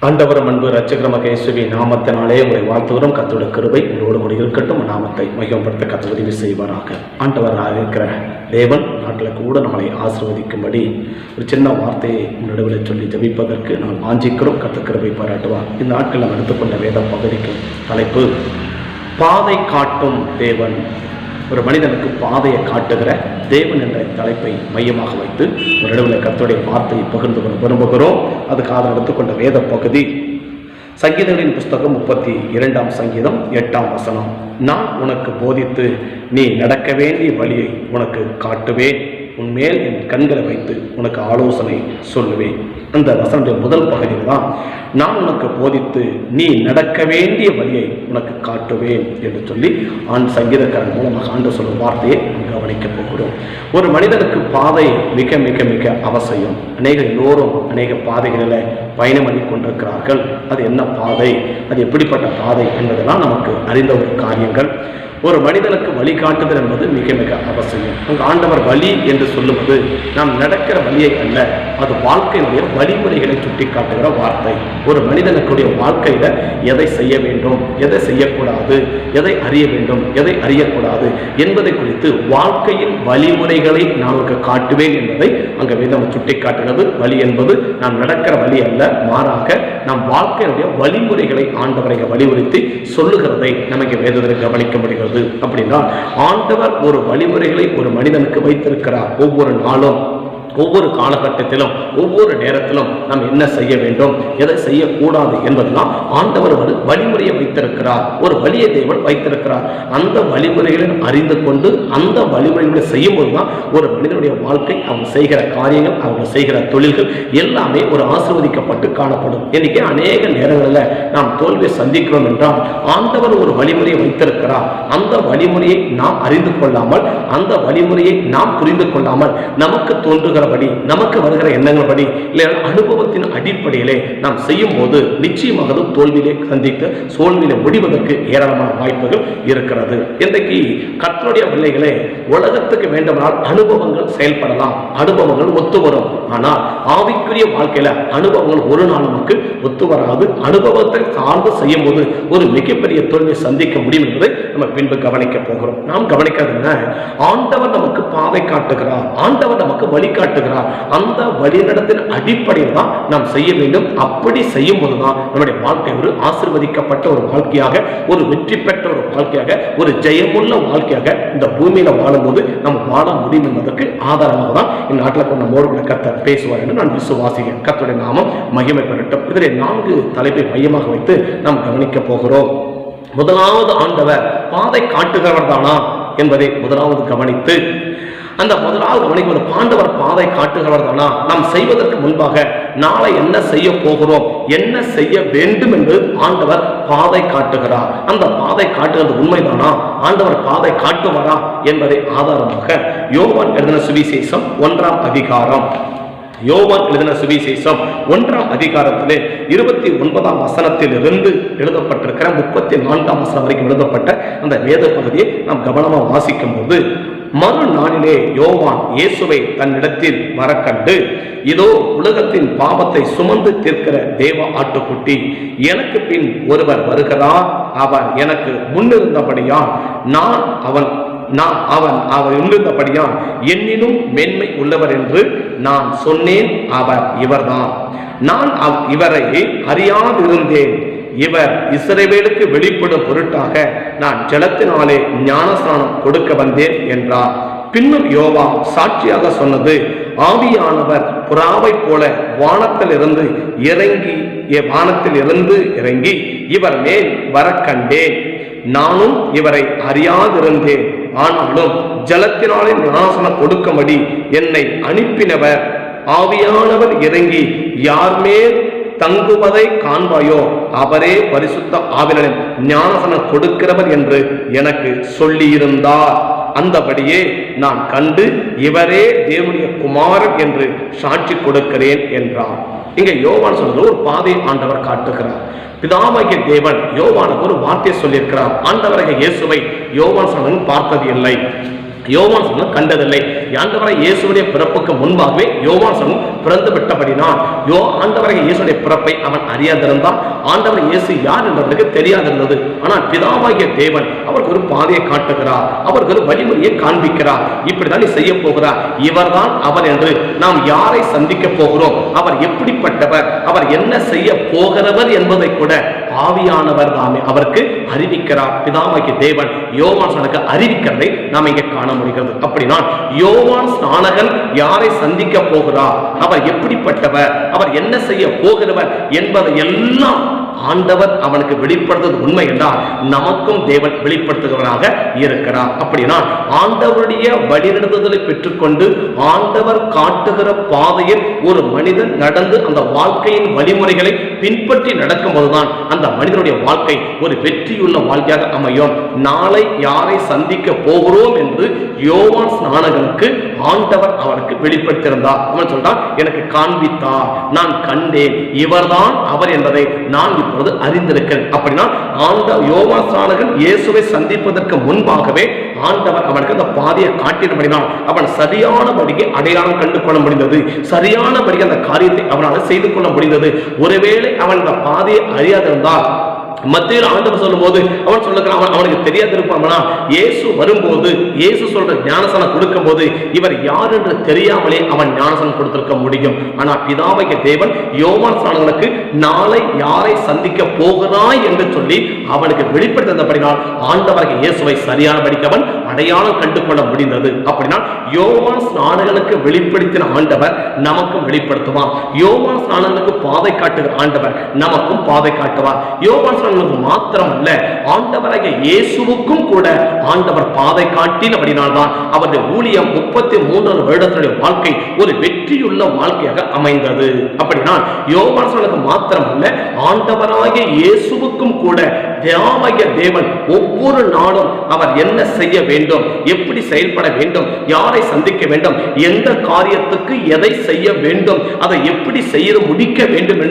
ஆண்டவரும் அன்பு இரட்சகரமாக இயேசுவி நாமத்தினாலே உங்களை வாழ்த்துகிறோம். கர்த்தருடைய கிருபை உங்களோடு கூட இருக்கட்டும். நாமத்தை மையப்படுத்த கர்த்தர் உதவி செய்வாராக. ஆண்டவராக இருக்கிற தேவன் நாட்டில் கூட நம்மளை ஆசீர்வதிக்கும்படி ஒரு சின்ன வார்த்தையை நடுவில் சொல்லி ஜபிப்பதற்கு நான் வாஞ்சிக்கிறோம். கர்த்தர் கிருபை பாராட்டுவார். இந்த நாட்கள் நாம் எடுத்துக்கொண்ட வேத பகுதிக்கு தலைப்பு பாதை காட்டும் தேவன். ஒரு மனிதனுக்கு பாதையை காட்டுகிற தேவன் என்ற தலைப்பை மையமாக வைத்து ஒரு இடவில் கர்த்தருடைய வார்த்தையை பகிர்ந்து கொள்ள விரும்புகிறோம். அதுக்காக எடுத்துக்கொண்ட வேத பகுதி சங்கீதங்களின் புஸ்தகம் 32ஆம் சங்கீதம் 8ஆம் வசனம். நான் உனக்கு போதித்து நீ நடக்க வேண்டிய வழியை உனக்கு காட்டுவேன், உன்மேல் என் கண்களை வைத்து உனக்கு ஆலோசனை சொல்லுவேன். அந்த வசனத்துடைய முதல் பகுதியில் தான் நான் உனக்கு போதித்து நீ நடக்க வேண்டிய வழியை உனக்கு காட்டுவேன் என்று சொல்லி சங்கீதக்காரன் மூலமாக ஆண்டு சொல்லும் வார்த்தையை கவனிக்க போகிறோம். ஒரு மனிதனுக்கு பாதை மிக மிக மிக அவசியம். எல்லோரும் அநேக பாதைகளில் பயணம் பண்ணி கொண்டிருக்கிறார்கள். அது என்ன பாதை, அது எப்படிப்பட்ட பாதை என்பதெல்லாம் நமக்கு அறிந்த ஒரு காரியங்கள். ஒரு மனிதனுக்கு வழிகாட்டுதல் என்பது மிக மிக அவசியம். அங்கு ஆண்டவர் வழி என்று சொல்லுவது நாம் நடக்கிற வழியை அல்ல, அது வாழ்க்கையினுடைய வழிமுறைகளை சுட்டி காட்டுகிற வார்த்தை. ஒரு மனிதனுடைய வாழ்க்கையில எதை செய்ய வேண்டும், எதை செய்யக்கூடாது, எதை அறிய வேண்டும், எதை அறியக்கூடாது என்பதை குறித்து வாழ்க்கையின் வழிமுறைகளை நமக்கு காட்டுவேன் என்பதை அங்கு வேதம் சுட்டி காட்டுகிறது. வழி என்பது நாம் நடக்கிற வழி அல்ல, மாறாக நம் வாழ்க்கையினுடைய வழிமுறைகளை ஆண்டவரை வலியுறுத்தி சொல்லுகிறதை நமக்கு வேதத்தில் கவனிக்க முடிகிறது. அப்படின்னா ஆண்டவர் ஒரு வழிமுறைகளை ஒரு மனிதனுக்கு வைத்திருக்கிறார். ஒவ்வொரு நாளும், ஒவ்வொரு காலகட்டத்திலும், ஒவ்வொரு நேரத்திலும் நாம் என்ன செய்ய வேண்டும், எதை செய்யக்கூடாது என்பதெல்லாம் ஆண்டவர் ஒரு வழிமுறையை வைத்திருக்கிறார். ஒரு வழியை தேவன் வைத்திருக்கிறார். அந்த வழிமுறைகளை அறிந்து கொண்டு அந்த வழிமுறைகளை செய்யும் போதுதான் ஒரு மனிதனுடைய வாழ்க்கை, அவங்க செய்கிற காரியங்கள், அவங்க செய்கிற தொழில்கள் எல்லாமே ஒரு ஆசீர்வதிக்கப்பட்டு காணப்படும். இன்னைக்கு அநேக நேரங்களில் நாம் தோல்வியை சந்திக்கிறோம் என்றால் ஆண்டவர் ஒரு வழிமுறையை வைத்திருக்கிறார். அந்த வழிமுறையை நாம் அறிந்து கொள்ளாமல், அந்த வழிமுறையை நாம் புரிந்து கொள்ளாமல் நமக்கு தோன்றுகிற நமக்கு வருகிற எண்ணங்கள் படி இல்லை அனுபவத்தின் அடிப்படையிலே நாம் செய்யும் போது நிச்சயமாக தோல்வியிலே சந்தித்து சோல்வியிலே முடிவதற்கு ஏராளமான வாய்ப்புகள் இருக்கிறது. இன்றைக்கு கர்த்தருடைய பிள்ளைகளே, உலகத்துக்கு வேண்டுமானால் அனுபவங்கள் செயல்படலாம், அனுபவங்கள் ஒத்து வரும். ஆனால் ஆவிக்குரிய வாழ்க்கையில அனுபவங்கள் ஒரு நாள் நமக்கு ஒத்து வராது. அனுபவத்தை சார்ந்து செய்யும் போது ஒரு மிகப்பெரிய தோல்வியை சந்திக்க முடியும் என்பதை நம்ம பின்பு கவனிக்க போகிறோம். நாம் கவனிக்கிறது என்ன, ஆண்டவர் நமக்கு பாதை காட்டுகிறார், ஆண்டவர் நமக்கு வழிகாட்டுகிறார். அந்த வழிநடத்தின் அடிப்படையில் தான் நாம் செய்ய வேண்டும். அப்படி செய்யும் போதுதான் நம்முடைய வாழ்க்கை ஒரு ஆசீர்வதிக்கப்பட்ட ஒரு வாழ்க்கையாக, ஒரு வெற்றி பெற்ற ஒரு வாழ்க்கையாக, ஒரு ஜெயமுள்ள வாழ்க்கையாக இந்த பூமியில வாழும்போது நம்ம வாழ முடியும் என்பதற்கு ஆதாரமாக தான் இந்நாட்டில் நம்மோடு கர்த்தர் பேசுவார் என்று நான் விசுவாசிக்கிறேன். கர்த்தருடைய நாமம் மகிமை பெறட்டும். இதிலே 4 தலைப்பை மையமாக வைத்து நாம் கவனிக்க போகிறோம். முதலாவது, ஆண்டவர் பாதை காட்டுகிறவர் தானா என்பதை முதலாவது கவனித்து, அந்த முதலாவது கவனிக்கும் ஆண்டவர் பாதை காட்டுகிறவர் தானா, நாம் செய்வதற்கு முன்பாக நாளை என்ன செய்ய போகிறோம், என்ன செய்ய வேண்டும் என்று ஆண்டவர் பாதை காட்டுகிறார். அந்த பாதை காட்டுகிறது உண்மைதானா, ஆண்டவர் பாதை காட்டுவாரா என்பதை ஆதாரமாக யோவான் எழுதின சுவிசேஷம் 1ஆம் அதிகாரம், யோவான் எழுதின சுவிசேஷம் 1ஆம் அதிகாரத்திலே 29ஆம் வசனத்திலிருந்து எழுதப்பட்டிருக்கிற 34ஆம் வசனம் வரைக்கும் எழுதப்பட்ட அந்த வேத பகுதியை நாம் கவனமாக வாசிக்கும் போது, மறுநாளிலே யோவான் இயேசுவை தன்னிடத்தில் வரக்கண்டு, இதோ உலகத்தின் பாவத்தை சுமந்து தீர்க்கிற தேவ ஆட்டுக்குட்டி, எனக்கு பின் ஒருவர் வருகிறார், அவர் எனக்கு முன்னிருந்தபடியால் அவர் இருந்தபடியால் என்னிலும் மேன்மை உள்ளவர் என்று நான் சொன்னேன். அவர் இவர்தான். நான் இவரை அறியாதிருந்தேன். இவர் இஸ்ரவேலுக்கு வெளிப்படும் பொருட்டாக நான் ஜலத்தினாலே ஞானஸ்நானம் கொடுக்க வந்தேன் என்றார். பின்னும் யோவா சாட்சியாக சொன்னது, ஆவியானவர் புறாவை போல வானத்திலிருந்து இறங்கி இவர் மேல் வர கண்டேன். நானும் இவரை அறியாதிருந்தேன். ஆனாலும் ஜலத்தினாலே ஞானஸ்நானம் கொடுக்கும்படி என்னை அனுப்பினவர், ஆவியானவர் இறங்கி யார் மேல் தங்குவதை காண்பாயோ அவரே பரிசுத்த ஆவியானவரின் ஞானஸ்நானம் கொடுக்கிறவர் என்று எனக்கு சொல்லியிருந்தார். அந்தபடியே நான் கண்டு இவரே தேவனுடைய குமாரன் என்று சாட்சி கொடுக்கிறேன் என்றார். இங்க யோவான் சொல்றது ஒரு பாதை ஆண்டவர் காட்டுகிறார். பிதாவாகிய தேவன் யோவானுக்கு ஒரு வார்த்தை சொல்லியிருக்கிறார். ஆண்டவராகிய இயேசுவை யோவான் பார்த்தது இல்லை. யோவான் ஸ்நானன் கண்டதில்லை. ஆண்டவராகிய இயேசுவுடைய பிறப்புக்கு முன்பாகவே யோவான் ஸ்நானன் பிறந்து விட்டபடினான் ஆண்டவராகிய இயேசுடைய பிறப்பை அவன் அறியாதிருந்தான். ஆண்டவர் இயேசு யார் என்பதற்கு தெரியாதிருந்தது. ஆனால் பிதாவாகிய தேவன் அவருக்கு ஒரு பாதையை காட்டுகிறார், அவருக்கு ஒரு வழிமுறையை காண்பிக்கிறார். இப்படிதான் நீ செய்ய போகிறார், இவர்தான் அவர் என்று நாம் யாரை சந்திக்க போகிறோம், அவர் எப்படிப்பட்டவர், அவர் என்ன செய்ய போகிறவர் என்பதை கூட ஆவியானவர் தாமே அவருக்கு அறிவிக்கிறார். பிதாவாகிய தேவன் யோவான் ஸ்நானனுக்கு அறிவிக்கிறதை நாம் இங்கே காண முடிகிறது. அப்படின்னா யோவான் ஸ்நானகன் யாரை சந்திக்க போகிறார், அவர் எப்படிப்பட்டவர், அவர் என்ன செய்ய போகிறவர் என்பதை எல்லாம் ஆண்டவர் அவனுக்கு வெளிப்படுத்துவது உண்மை என்றால் நமக்கும் தேவன் வெளிப்படுத்துகிறவராக இருக்கிறார். அப்படின்னா ஆண்டவருடைய வழிநடத்துதலை பெற்றுக்கொண்டு ஆண்டவர் காட்டுகிற பாதையில் ஒரு மனிதன் நடந்து அந்த வாழ்க்கையின் வழிமுறைகளை பின்பற்றி நடக்கும் போதுதான் அந்த மனிதனுடைய வாழ்க்கை ஒரு வெற்றியுள்ள வாழ்க்கையாக அமையும். நாளை யாரை சந்திக்க போகிறோம் என்று யோவான் ஸ்நானகனுக்கு ஆண்டவர் அவருக்கு வெளிப்படுத்தியிருந்தார். அவன் சொல்றான், எனக்கு காண்பித்தார், நான் கண்டேன், இவர்தான் அவர் என்பதை நான் இப்பொழுது அறிந்திருக்கிறேன். அப்படின்னா யோவான் ஸ்நானகன் இயேசுவை சந்திப்பதற்கு முன்பாகவே ஆண்டவர் அவனுக்கு அந்த பாதையை காட்டினபடினால் அவன் சரியானபடிக்கு அடையாளம் கண்டு கொள்ள முடிந்தது, சரியானபடி அந்த காரியத்தை அவனால் செய்து கொள்ள முடிந்தது. ஒருவேளை அவன் அந்த பாதையை அறியாதிருந்தால் மத்தியில் ஆண்டவர் சொல்லும் போது அவன் சொல்லுகிறான், அவனுக்கு தெரியாது இருப்பானா, இயேசு வரும்போது இயேசு சொல்ற ஞானசனம் கொடுக்கும் போது இவர் யார் என்று தெரியாமலே அவன் ஞானசனம் கொடுத்திருக்க முடியும். ஆனால் பிதாவாகிய தேவன் யோவான் ஸ்நானகனுக்கு நாளை யாரை சந்திக்க போகிறாய் என்று சொல்லி அவனுக்கு வெளிப்படுத்தப்படினால் ஆண்டவராகிய இயேசுவை சரியானபடிக்கு அவன் அடையாளம் கண்டு கொள்ள முடிந்தது. அப்படின்னா யோவான் ஸ்நானகனுக்கு வெளிப்படுத்தின ஆண்டவர் நமக்கும் வெளிப்படுத்துவார். யோவான் ஸ்நானகனுக்கு பாதை காட்டுகிற ஆண்டவர் நமக்கும் பாதை காட்டுவார். யோவான் மாத்திரமல்ல, ஆண்டவராகிய இயேசுவுக்கும் கூட ஆண்டவர் பாதை காட்டினபடினால்தான் அவருடைய ஊழியம் 33 வருடத்துடைய வாழ்க்கை ஒரு வெற்றியுள்ள வாழ்க்கையாக அமைந்தது. அப்படின்னா யோவான் ஸ்நானனுக்கு மாத்திரமல்ல, ஆண்டவராகிய இயேசுவுக்கும் கூட தேவாகிய தேவன் ஒவ்வொரு நாளும் அவர் என்ன செய்ய வேண்டும், எப்படி செயல்பட வேண்டும், யாரை சந்திக்க வேண்டும், எந்த காரியத்துக்கு எதை செய்ய வேண்டும், அதை எப்படி செய்து முடிக்க வேண்டும்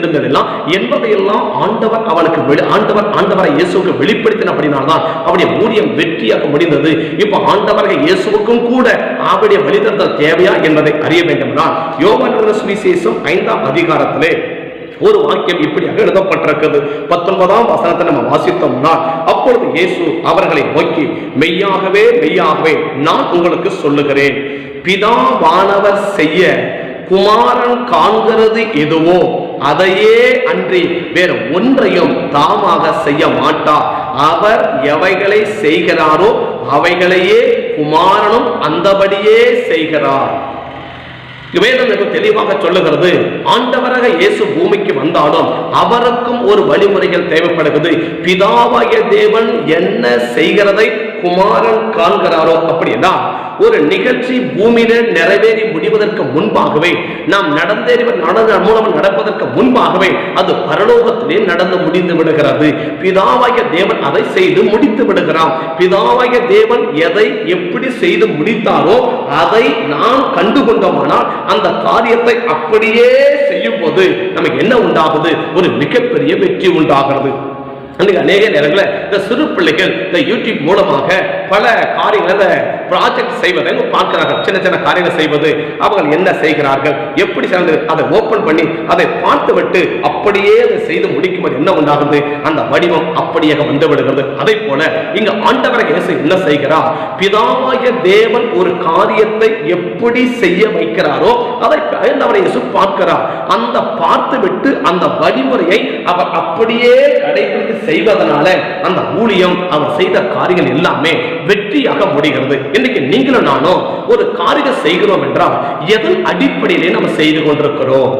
என்பதையெல்லாம் ஆண்டவர் அவனுக்கு ஆண்டவரை இயேசுவுக்கு வெளிப்படுத்தினபடினால்தான் அவருடைய ஊழியம் வெற்றியாக முடிந்தது. இப்ப ஆண்டவராகிய இயேசுவுக்கும் கூட அவருடைய வழிதல் தேவையா என்பதை அறிய வேண்டும். யோவான் சுவிசேஷம் 5ஆம் அதிகாரத்திலே ஒரு வாக்கியம் இப்படியாக எழுதப்பட்டிருக்கிறது. 19ஆம் வசனத்தை நம்ம வாசித்தோம்னா, அப்பொழுது இயேசு அவர்களை நோக்கி, மெய்யாகவே மெய்யாகவே நான் உங்களுக்கு சொல்லுகிறேன், பிதாவானவர் செய்ய குமாரன் காண்கிறது எதுவோ அதையே அன்றி வேறு ஒன்றையும் தாமாக செய்ய மாட்டார். அவர் எவைகளை செய்கிறாரோ அவைகளையே குமாரனும் அந்தபடியே செய்கிறார். வேதம் தெளிவாக சொல்லுகிறது, ஆண்டவராக இயேசு பூமிக்கு வந்தாலும் அவருக்கும் ஒரு வழிமுறைகள் தேவைப்படுகிறது. பிதாவாகிய தேவன் என்ன செய்கிறதை குமாரன் காண்கிறாரோ, அப்படின்னா ஒரு நிகழ்ச்சி பூமியில நிறைவேறி முடிவதற்கு முன்பாகவே, நாம் மூலம் நடப்பதற்கு முன்பாகவே அது பரலோகத்திலே நடந்து முடிந்து விடுகிறது. பிதாவாகிய தேவன் அதை செய்து முடித்து விடுகிறார். பிதாவாகிய தேவன் எதை எப்படி செய்து முடித்தாரோ அதை நாம் கண்டுகொண்டோமானால் அந்த காரியத்தை அப்படியே செய்யும் போது நமக்கு என்ன உண்டாகுது, ஒரு மிகப்பெரிய வெற்றி உண்டாகிறது. அநேக நேரங்களில் இந்த சிறு பிள்ளைகள் இந்த யூடியூப் மூலமாக பல காரியங்களை ப்ராஜெக்ட் செய்வதை பார்க்கிறார்கள். சின்ன சின்ன காரியங்கள் செய்வது, அவங்க என்ன செய்கிறார்கள், எப்படி சேர்ந்து அதை ஓபன் பண்ணி அதை பார்த்து விட்டு அப்படியே அதை செய்து முடிக்கும் போது என்ன உண்டாகுது, அந்த வடிவம் அப்படியே வந்து விடுகிறது. அதை போல இங்க ஆண்டவராகிய இயேசு என்ன செய்கிறார், பிதாவாகிய தேவன் ஒரு காரியத்தை எப்படி செய்ய வைக்கிறாரோ அதை ஆண்டவராகிய இயேசு பார்க்கிறார். அந்த பார்த்து விட்டு அந்த வழிமுறையை அவர் அப்படியே கடைபிடித்து செய்வதனால அந்த ஊழியம் அவர் செய்த காரியங்கள் எல்லாமே வெற்றியாக முடிகிறது. இன்னைக்கு நீங்களும் நானும் ஒரு காரியம் செய்கிறோம் என்றால் எதன் அடிப்படையிலே நம்ம செய்து கொண்டிருக்கிறோம்?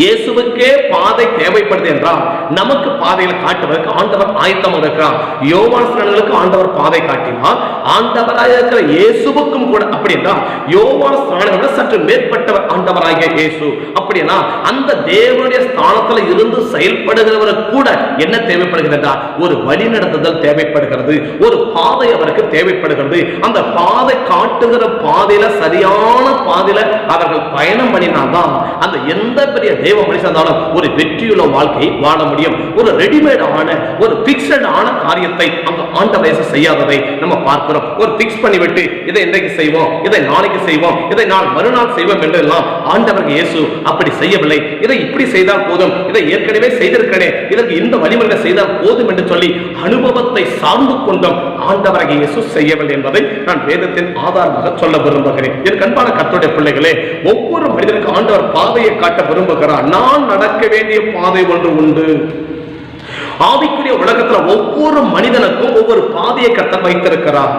இயேசுவுக்கே பாதை தேவைப்படுது என்றால் நமக்கு பாதையில் காட்டுவதற்கு ஆண்டவர் ஆயத்தமாக இருக்கிறார். யோவான் ஸ்நானகனுக்கு ஆண்டவர் பாதை காட்டினார், ஆண்டவராக இருக்கிற இயேசுவுக்கும் கூட அப்படி என்றால் யோவான் ஸ்நானகனை சற்று மேற்பட்டவர் ஆண்டவராகிய இயேசு. அப்படின்னா அந்த தேவனுடைய ஸ்தானத்தில் இருந்து செயல்படுகிறவருக்கு கூட என்ன தேவைப்படுகிறது, ஒரு வழிநடத்துதல் தேவைப்படுகிறது, ஒரு பாதை அவருக்கு தேவைப்படுகிறது. அந்த பாதை காட்டுகிற பாதையில சரியான பாதையில அவர்கள் பயணம் பண்ணினால்தான் அந்த எந்த பெரிய தேவ மனுஷனாலும் ஒரு வெற்றியுள்ள வாழ்க்கையை வாழ முடியும். ஒரு ரெடிமேட் ஆன ஒரு பிக்சட் ஆன காரியத்தை அங்க ஆண்டவர் இயேசு செய்யாததை நம்ம பார்க்கிறோம். ஒரு பிக்ஸ் பண்ணிவிட்டு இதை இன்றைக்கு செய்வோம், இதை நாளைக்கு செய்வோம், இதை நாள் மறுநாள் செய்வோம் என்றெல்லாம் ஆண்டவர் இயேசு அப்படி செய்யவில்லை. இதை இப்படி செய்தால் போதும், இதை ஏற்கனவே செய்திருக்கிறேன், இதற்கு இந்த வழிமுறை செய்தால் போதும் என்று சொல்லி அனுபவத்தை சார்ந்து கொண்டும் ஆண்டவர் இயேசு செய்யவில்லை என்பதை நான் வேதத்தின் ஆதாரமாக சொல்ல விரும்புகிறேன். என் கண்பான கர்த்தருடைய பிள்ளைகளே, ஒவ்வொரு மனிதனுக்கு ஆண்டவர் பாதையை காட்ட விரும்புகிறார். நான் நடக்க வேண்டிய பாதை ஒன்று உண்டு. ஆவிக்குரிய உலகத்துல ஒவ்வொரு மனிதனுக்கும் ஒவ்வொரு பாதையை கர்த்தர் வைத்திருக்கிறார்.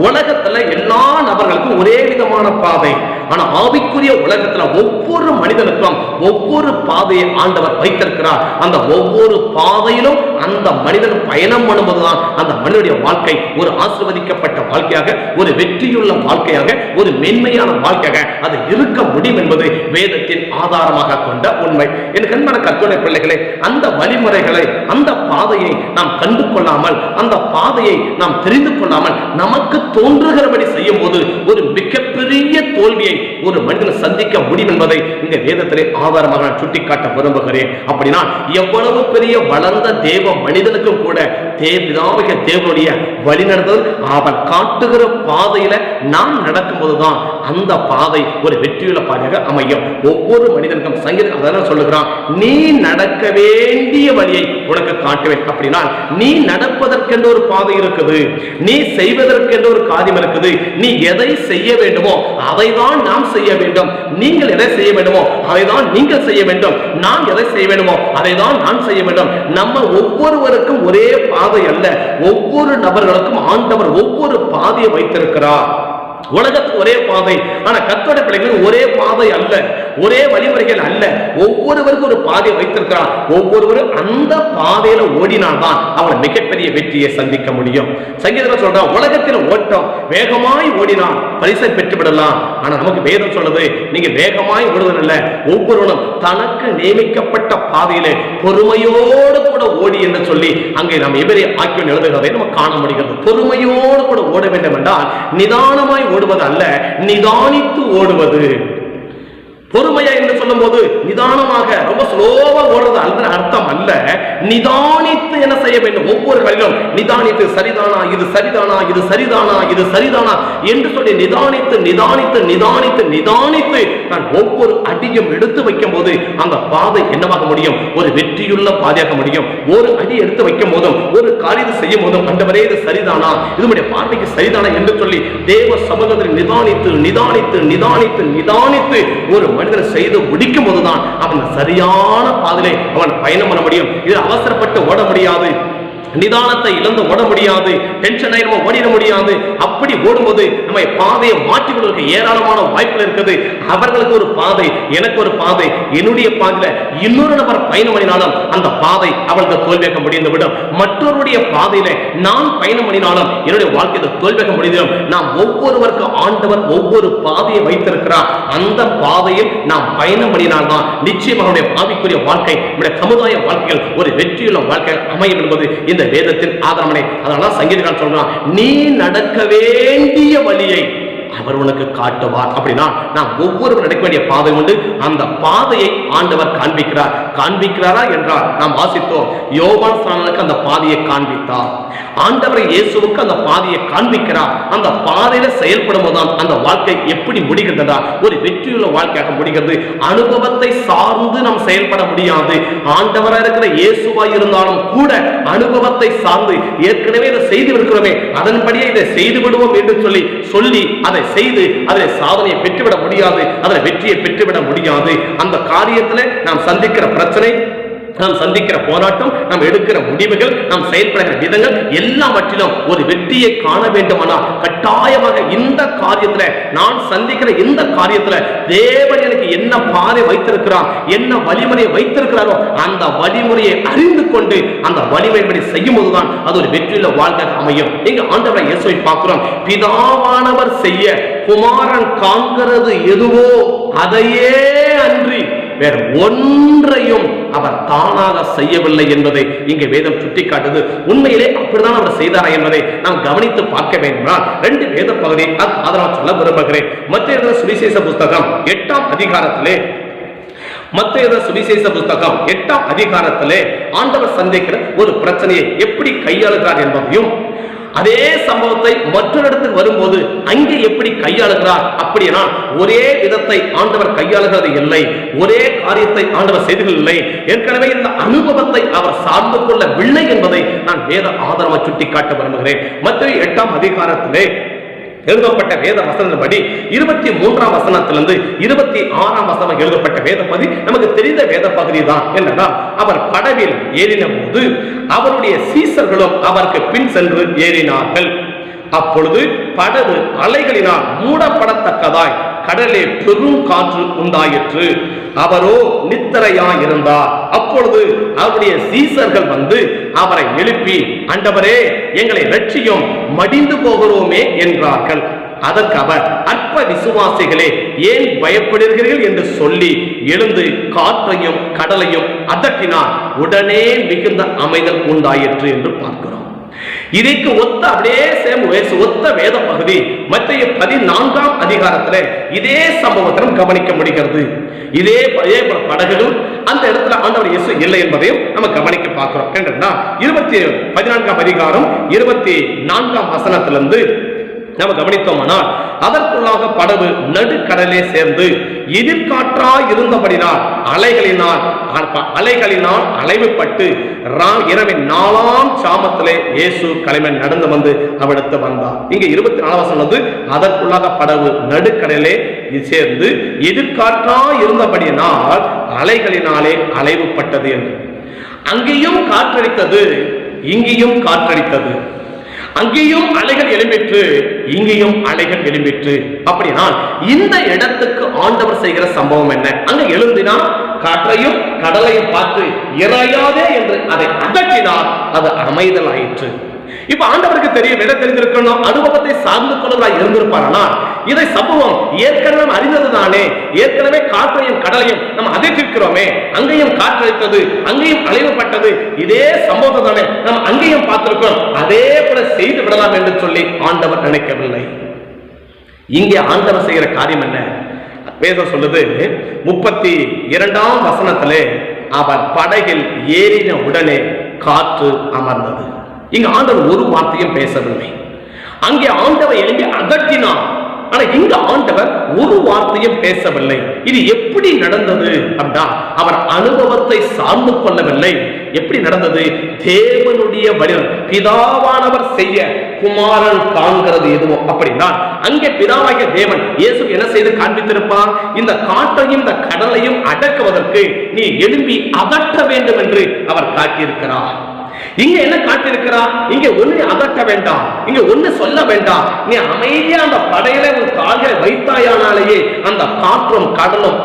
உலகத்துல எல்லா நபர்களுக்கும் ஒரே விதமான பாதை. ஆனா ஆவிக்குரிய உலகத்துல ஒவ்வொரு மனிதனுக்கும் ஒவ்வொரு பாதையை ஆண்டவர் வைத்திருக்கிறார். அந்த ஒவ்வொரு பாதையிலும் அந்த மனிதன் பயணம் பண்ணும்போதுதான் அந்த மனிதனுடைய வாழ்க்கை ஒரு ஆசீர்வதிக்கப்பட்ட வாழ்க்கையாக, ஒரு வெற்றியுள்ள வாழ்க்கையாக, ஒரு மென்மையான வாழ்க்கையாக அது இருக்க முடியும் என்பது வேதத்தின் ஆதாரமாக கொண்ட உண்மை. என் கண்பான கர்த்தருடைய பிள்ளைகளே, அந்த வழிமுறைகளை, அந்த பாதையை நாம் கண்டு கொள்ளாமல், அந்த பாதையை நாம் தெரிந்து கொள்ளாமல் நமக்கு தோன்றுகிறபடி செய்யும் போது ஒரு மிகப்பெரிய தோல்வியை ஒரு மனிதன் சந்திக்க முடியும் என்பதை இந்த வேதத்திலே ஆதாரமாக நான் சுட்டிக்காட்ட விரும்புகிறேன். அப்படின்னா எவ்வளவு பெரிய வளர்ந்த தேவ மனிதனுக்கும் கூட தேவனாகிய தேவனுடைய வழிநடத்தல் அவன் காட்டுகிற பாதையில நாம் நடக்கும் போதுதான் அந்த பாதை ஒரு வெற்றியுள்ள பாதையாக அமையும். ஒவ்வொரு மனிதனுக்கும் சங்கீதம் அதான் சொல்லுகிறான், நீ நடக்க வேண்டிய வழியை உனக்கு காட்டுவேன். அப்படின்னா நீ நடப்பதற்கென்று ஒரு பாதை இருக்குது, நீ செய்வதற்கென்று ஒரு காரியம் இருக்குது. நீ எதை செய்ய வேண்டுமோ அதை தான் நாம் செய்ய வேண்டும். நீங்கள் எதை செய்ய வேண்டுமோ அதை தான் நீங்கள் செய்ய வேண்டும். நான் எதை செய்ய வேண்டுமோ அதை தான் நான் செய்ய வேண்டும். நம்ம ஒவ்வொருவருக்கும் ஒரே பாதை அல்ல. ஒவ்வொரு நபர்களுக்கும் ஆண்டவர் ஒவ்வொரு பாதையை வைத்திருக்கிறார். உலகத்துக்கு ஒரே பாதை, ஆனா கர்த்தருடைய பிள்ளைகளுக்கு ஒரே பாதை அல்ல, ஒரே வழிமுறைகள் அல்ல. ஒவ்வொருவருக்கும் ஒரு பாதையை வைத்திருக்கிறார். ஒவ்வொருவரும் அந்த பாதையில ஓடினால்தான் அவன் மிகப்பெரிய வெற்றியை சந்திக்க முடியும். சங்கீதத்தில் சொல்றான், உலகத்தில் ஓட்டம் வேகமாய் ஓடினால் பரிசை பெற்றுவிடலாம். ஆனா நமக்கு வேதம் சொல்றது, நீங்க வேகமாய் ஓடுவதில்ல, ஒவ்வொருவனும் தனக்கு நியமிக்கப்பட்ட பாதையிலே பொறுமையோடு கூட ஓடி என்று சொல்லி அங்கே நாம் எபிரேய ஆக்கியோன் எழுதுகிறதை நம்ம காண முடிகிறது. பொறுமையோடு கூட ஓட வேண்டும் என்றால் நிதானமாய் ஓடுவது அல்ல, நிதானித்து ஓடுவது. பொறுமையா என்று சொல்லும் போது நிதானமாக ரொம்ப ஸ்லோவா ஓடுறது அல்ல, அர்த்தம் அல்ல. நிதானித்து என்ன செய்ய வேண்டும்? ஒவ்வொரு வழியிலும் நிதானித்து, சரிதானா இது சரிதானா இது சரிதானா இது சரிதானா என்று சொல்லி நிதானித்து நிதானித்து நிதானித்து நிதானித்து நான் ஒவ்வொரு அடியும் எடுத்து வைக்கும் போது அந்த பாதை என்னவாக முடியும்? ஒரு வெற்றியுள்ள பாதையாக முடியும். ஒரு அடி எடுத்து வைக்கும் போதும், ஒரு காரியத்தை செய்யும் போதும், ஆண்டவரே இது சரிதானா, இதனுடைய பார்வைக்கு சரிதானா என்று சொல்லி தேவ சமூகத்தில் நிதானித்து நிதானித்து நிதானித்து நிதானித்து ஒரு மனிதனை செய்து முடிக்கும் போதுதான் அவன் சரியான பாதையிலே அவன் பயணம் பண்ண முடியும். இது அவசரப்பட்டு ஓட முடியாது, நிதானத்தை இழந்து ஓட முடியாது, டென்ஷன் ஆயிரமா ஓடிட முடியாது. அப்படி ஓடும்போது நம்ம பாதையை மாற்றிக் கொள்வதற்கு ஏராளமான வாய்ப்புகள் இருக்குது. அவர்களுக்கு ஒரு பாதை, எனக்கு ஒரு பாதை, என்னுடைய பாதையில இன்னொரு நபர் பயணம் பண்ணினாலும் அந்த பாதை அவளுக்கு தோல்வியாக முடிந்து விடும். மற்றவருடைய பாதையில நான் பயணம் பண்ணினாலும் என்னுடைய வாழ்க்கையை தோல்வியாக முடிந்துவிடும். நாம் ஒவ்வொருவருக்கும் ஆண்டவர் ஒவ்வொரு பாதையை வைத்திருக்கிறார். அந்த பாதையில் நாம் பயணம் பண்ணினால்தான் நிச்சயமாக ஆவிக்குரிய வாழ்க்கை, நம்முடைய சமுதாய வாழ்க்கைகள் ஒரு வெற்றியுள்ள வாழ்க்கை அமையும் என்பது இந்த வேதத்தின் ஆதாரமனை. அதனால சங்கீதக்காரன் சொல்றான், நீ நடக்க வேண்டிய வழியை அவர் உனக்கு காட்டுவார். அப்படின்னா நாம் ஒவ்வொருவரும் நடக்க வேண்டிய பாதை உண்டு. அந்த பாதையை ஆண்டவர் காண்பிக்கிறார். காண்பிக்கிறாரா என்றால் நாம் வாசித்தோம், யோவான் ஸ்நானனுக்கு அந்த பாதையை காண்பித்தார். ஆண்டவர் இயேசுவுக்கு அந்த பாதையை காண்பிக்கிறார். அந்த பாதையில செயல்படும் போதுதான் அந்த வாழ்க்கை எப்படி முடிகிறதா? ஒரு வெற்றியுள்ள வாழ்க்கையாக முடிகிறது. அனுபவத்தை சார்ந்து நாம் செயல்பட முடியாது. ஆண்டவராக இருக்கிற இயேசுவாய் இருந்தாலும் கூட அனுபவத்தை சார்ந்து ஏற்கனவே இதை செய்து இருக்கிறோமே, அதன்படியே இதை செய்து விடுவோம் என்று சொல்லி அதை செய்து அதில் சாதனையை பெற்றுவிட முடியாது, அதில் வெற்றியை பெற்றுவிட முடியாது. அந்த காரியத்தில் நாம் சந்திக்கிற பிரச்சனை, நாம் சந்திக்கிற போராட்டம், நாம் எடுக்கிற முடிவுகள், நாம் செயல்படுகிற விதங்கள் எல்லாவற்றிலும் ஒரு வெற்றியை காண வேண்டுமானால் கட்டாயமாக இந்த காரியத்தில், நான் சந்திக்கிற இந்த காரியத்தில் தேவன் எனக்கு என்ன பாதை வைத்திருக்கிறார், என்ன வழிமுறையை வைத்திருக்கிறாரோ அந்த வழிமுறையை அறிந்து கொண்டு அந்த வழிமுறைப்படி செய்யும் போதுதான் அது ஒரு வெற்றியுள்ள வாழ்க்கை அமையும். நீங்க ஆண்டவரை இயேசுவை பார்க்கிறோம், பிதாவானவர் செய்ய குமாரன் காண்கிறது எதுவோ அதையே அன்றி வேறு ஒன்றையும் அவர் தானாக செய்யவில்லை என்பதை இங்கே வேதம் சுட்டிக்காட்டுது. உண்மையிலே அப்படிதான் அவர் செய்தாரா என்பதை நாம் கவனித்து பார்க்க வேண்டும். 2 வேத பகுதியை அதனால் சொல்ல விரும்புகிறேன். மத்திய சுவிசேஷ புஸ்தகம் 8ஆம் அதிகாரத்திலே மத்தேயு சுவிசேஷ புத்தகம் 8ஆம் அதிகாரத்திலே ஆண்டவர் சந்திக்கிற ஒரு பிரச்சனையை எப்படி கையாளுகிறார் என்பதையும், அதே சம்பவத்தை மற்றொரு இடத்துக்கு வரும்போது அங்கே எப்படி கையாளுகிறார் அப்படின்னா, ஒரே விதத்தை ஆண்டவர் கையாளுகிறது இல்லை, ஒரே காரியத்தை ஆண்டவர் செய்ததில்லை. ஏற்கனவே இந்த அனுபவத்தை அவர் சார்ந்து கொள்ளவில்லை என்பதை நான் வேத ஆதாரமாக சுட்டிக்காட்ட விரும்புகிறேன். மத்தேயு 8ஆம் அதிகாரத்திலே எழுதப்பட்ட வேத வசனப்படி 23ஆம் வசனத்திலிருந்து 26ஆம் வசனம் எழுதப்பட்ட வேத பகுதி நமக்கு தெரிந்த வேத பகுதி தான். என்னன்னா, அவர் படவில் ஏறின போது அவருடைய சீசர்களும் அவருக்கு பின் சென்று ஏறினார்கள். அப்பொழுது படகு அலைகளினால் மூடப்படத்தக்கதாய் கடலே பெரும் காற்று உண்டாயிற்று. அவரோ நித்திரையாயிருந்தார். அப்பொழுது அவருடைய சீசர்கள் வந்து அவரை எழுப்பி, ஆண்டவரே, எங்களை இரட்சியும், மடிந்து போகிறோமே என்றார்கள். அதற்கு அவர், அற்ப விசுவாசிகளே, ஏன் பயப்படுகிறீர்கள் என்று சொல்லி எழுந்து காற்றையும் கடலையும் அதட்டினார். உடனே மிகுந்த அமைதல் உண்டாயிற்று என்று பார்க்கிறோம். இதற்கு ஒத்த அப்படியே ஒத்த வேத பகுதி மத்தேயு 14ஆம் அதிகாரத்தில் இதே சம்பவத்திலும் கவனிக்க முடிகிறது. இதே படகுகள் அந்த இடத்துல ஆண்டவர் இயேசு இல்லை என்பதையும் நம்ம கவனிக்க பார்க்கிறோம். என்னன்னா, 14ஆம் அதிகாரம் 24ஆம் வசனத்திலிருந்து நம்ம கவனித்தோமானால், அதற்குள்ளாக படகு நடுக்கடலே சேர்ந்து எதிர்காற்றாய் இருந்தபடினால் அலைகளினால் அலைவுபட்டு இரவின் 4ஆம் சாமத்திலே இயேசு கலைமன் நடந்து வந்து அவிடத்து வந்தார். இங்க 24ஆம் வசனம் வந்து, அதற்குள்ளாக படகு நடுக்கடலே சேர்ந்து எதிர்காற்றாய் இருந்தபடியினால் அலைகளினாலே அலைவுபட்டது என்று. அங்கேயும் காற்றடித்தது, இங்கேயும் காற்றடித்தது. அங்கேயும் அலைகள் எழும்பிற்று, இங்கேயும் அலைகள் எழும்பிற்று. அப்படின்னா இந்த இடத்துக்கு ஆண்டவர் செய்கிற சம்பவம் என்ன? அங்க எழுந்தினா காற்றையும் கடலையும் பார்த்து இறையாதே என்று அதை அதட்டினார். அது அமைதல் ஆயிற்று. இப்ப ஆண்டவருக்கு தெரியும், இடம் தெரிந்திருக்கணும், அனுபவத்தை சார்ந்து கொள்வதாக இருந்திருப்பாரா? இதை சம்பவம் ஏற்கனவே அறிந்தது தானே. ஏற்கனவே காற்றையும் கடலையும் நம்ம அதட்டிருக்கிறோமே, அங்கேயும் காற்றடித்தது, அங்கேயும் அலைவுபட்டது, இதே சம்பவத்தை தானே நம்ம அங்கேயும் பார்த்திருக்கிறோம். அதே போல செய்து விடலாம் என்று சொல்லி ஆண்டவர் நினைக்கவில்லை. இங்கே ஆண்டவர் செய்கிற காரியம் என்ன? வேதம் சொல்லுது 32ஆம் வசனத்திலே, அவர் படகில் ஏறின உடனே காற்று அமர்ந்தது. இங்க ஆண்டவர் ஒரு வார்த்தையும் பேசவில்லை. அங்கே ஆண்டவர் எழும்பி அதட்டினார். ஆனா இங்க ஆண்டவர் ஒரு வார்த்தையும் பேசவில்லை. இது எப்படி நடந்தது அப்படின்னா, அவர் அனுபவத்தை சார்ந்து கொள்ளவில்லை. எப்படி நடந்தது? தேவனுடைய வழி, பிதாவானவர் செய்ய குமாரன் காண்கிறது எதுவோ அப்படின்னா, அங்கே பிதாவாகிய தேவன் இயேசு என்ன செய்து காண்பித்திருப்பார்? இந்த காற்றையும் இந்த கடலையும் அடக்குவதற்கு நீ எழும்பி அதட்ட வேண்டும் என்று அவர் காட்டியிருக்கிறார். இங்க என்ன காட்டியிருக்கிறார்? இங்க ஒண்ணு அதட்ட வேண்டாம், இங்க ஒண்ணு சொல்ல வேண்டாம், நீ அமைதியா அந்த படையில ஒரு கால்களை வைத்தாயானாலேயே அந்த காற்றும் கடலும்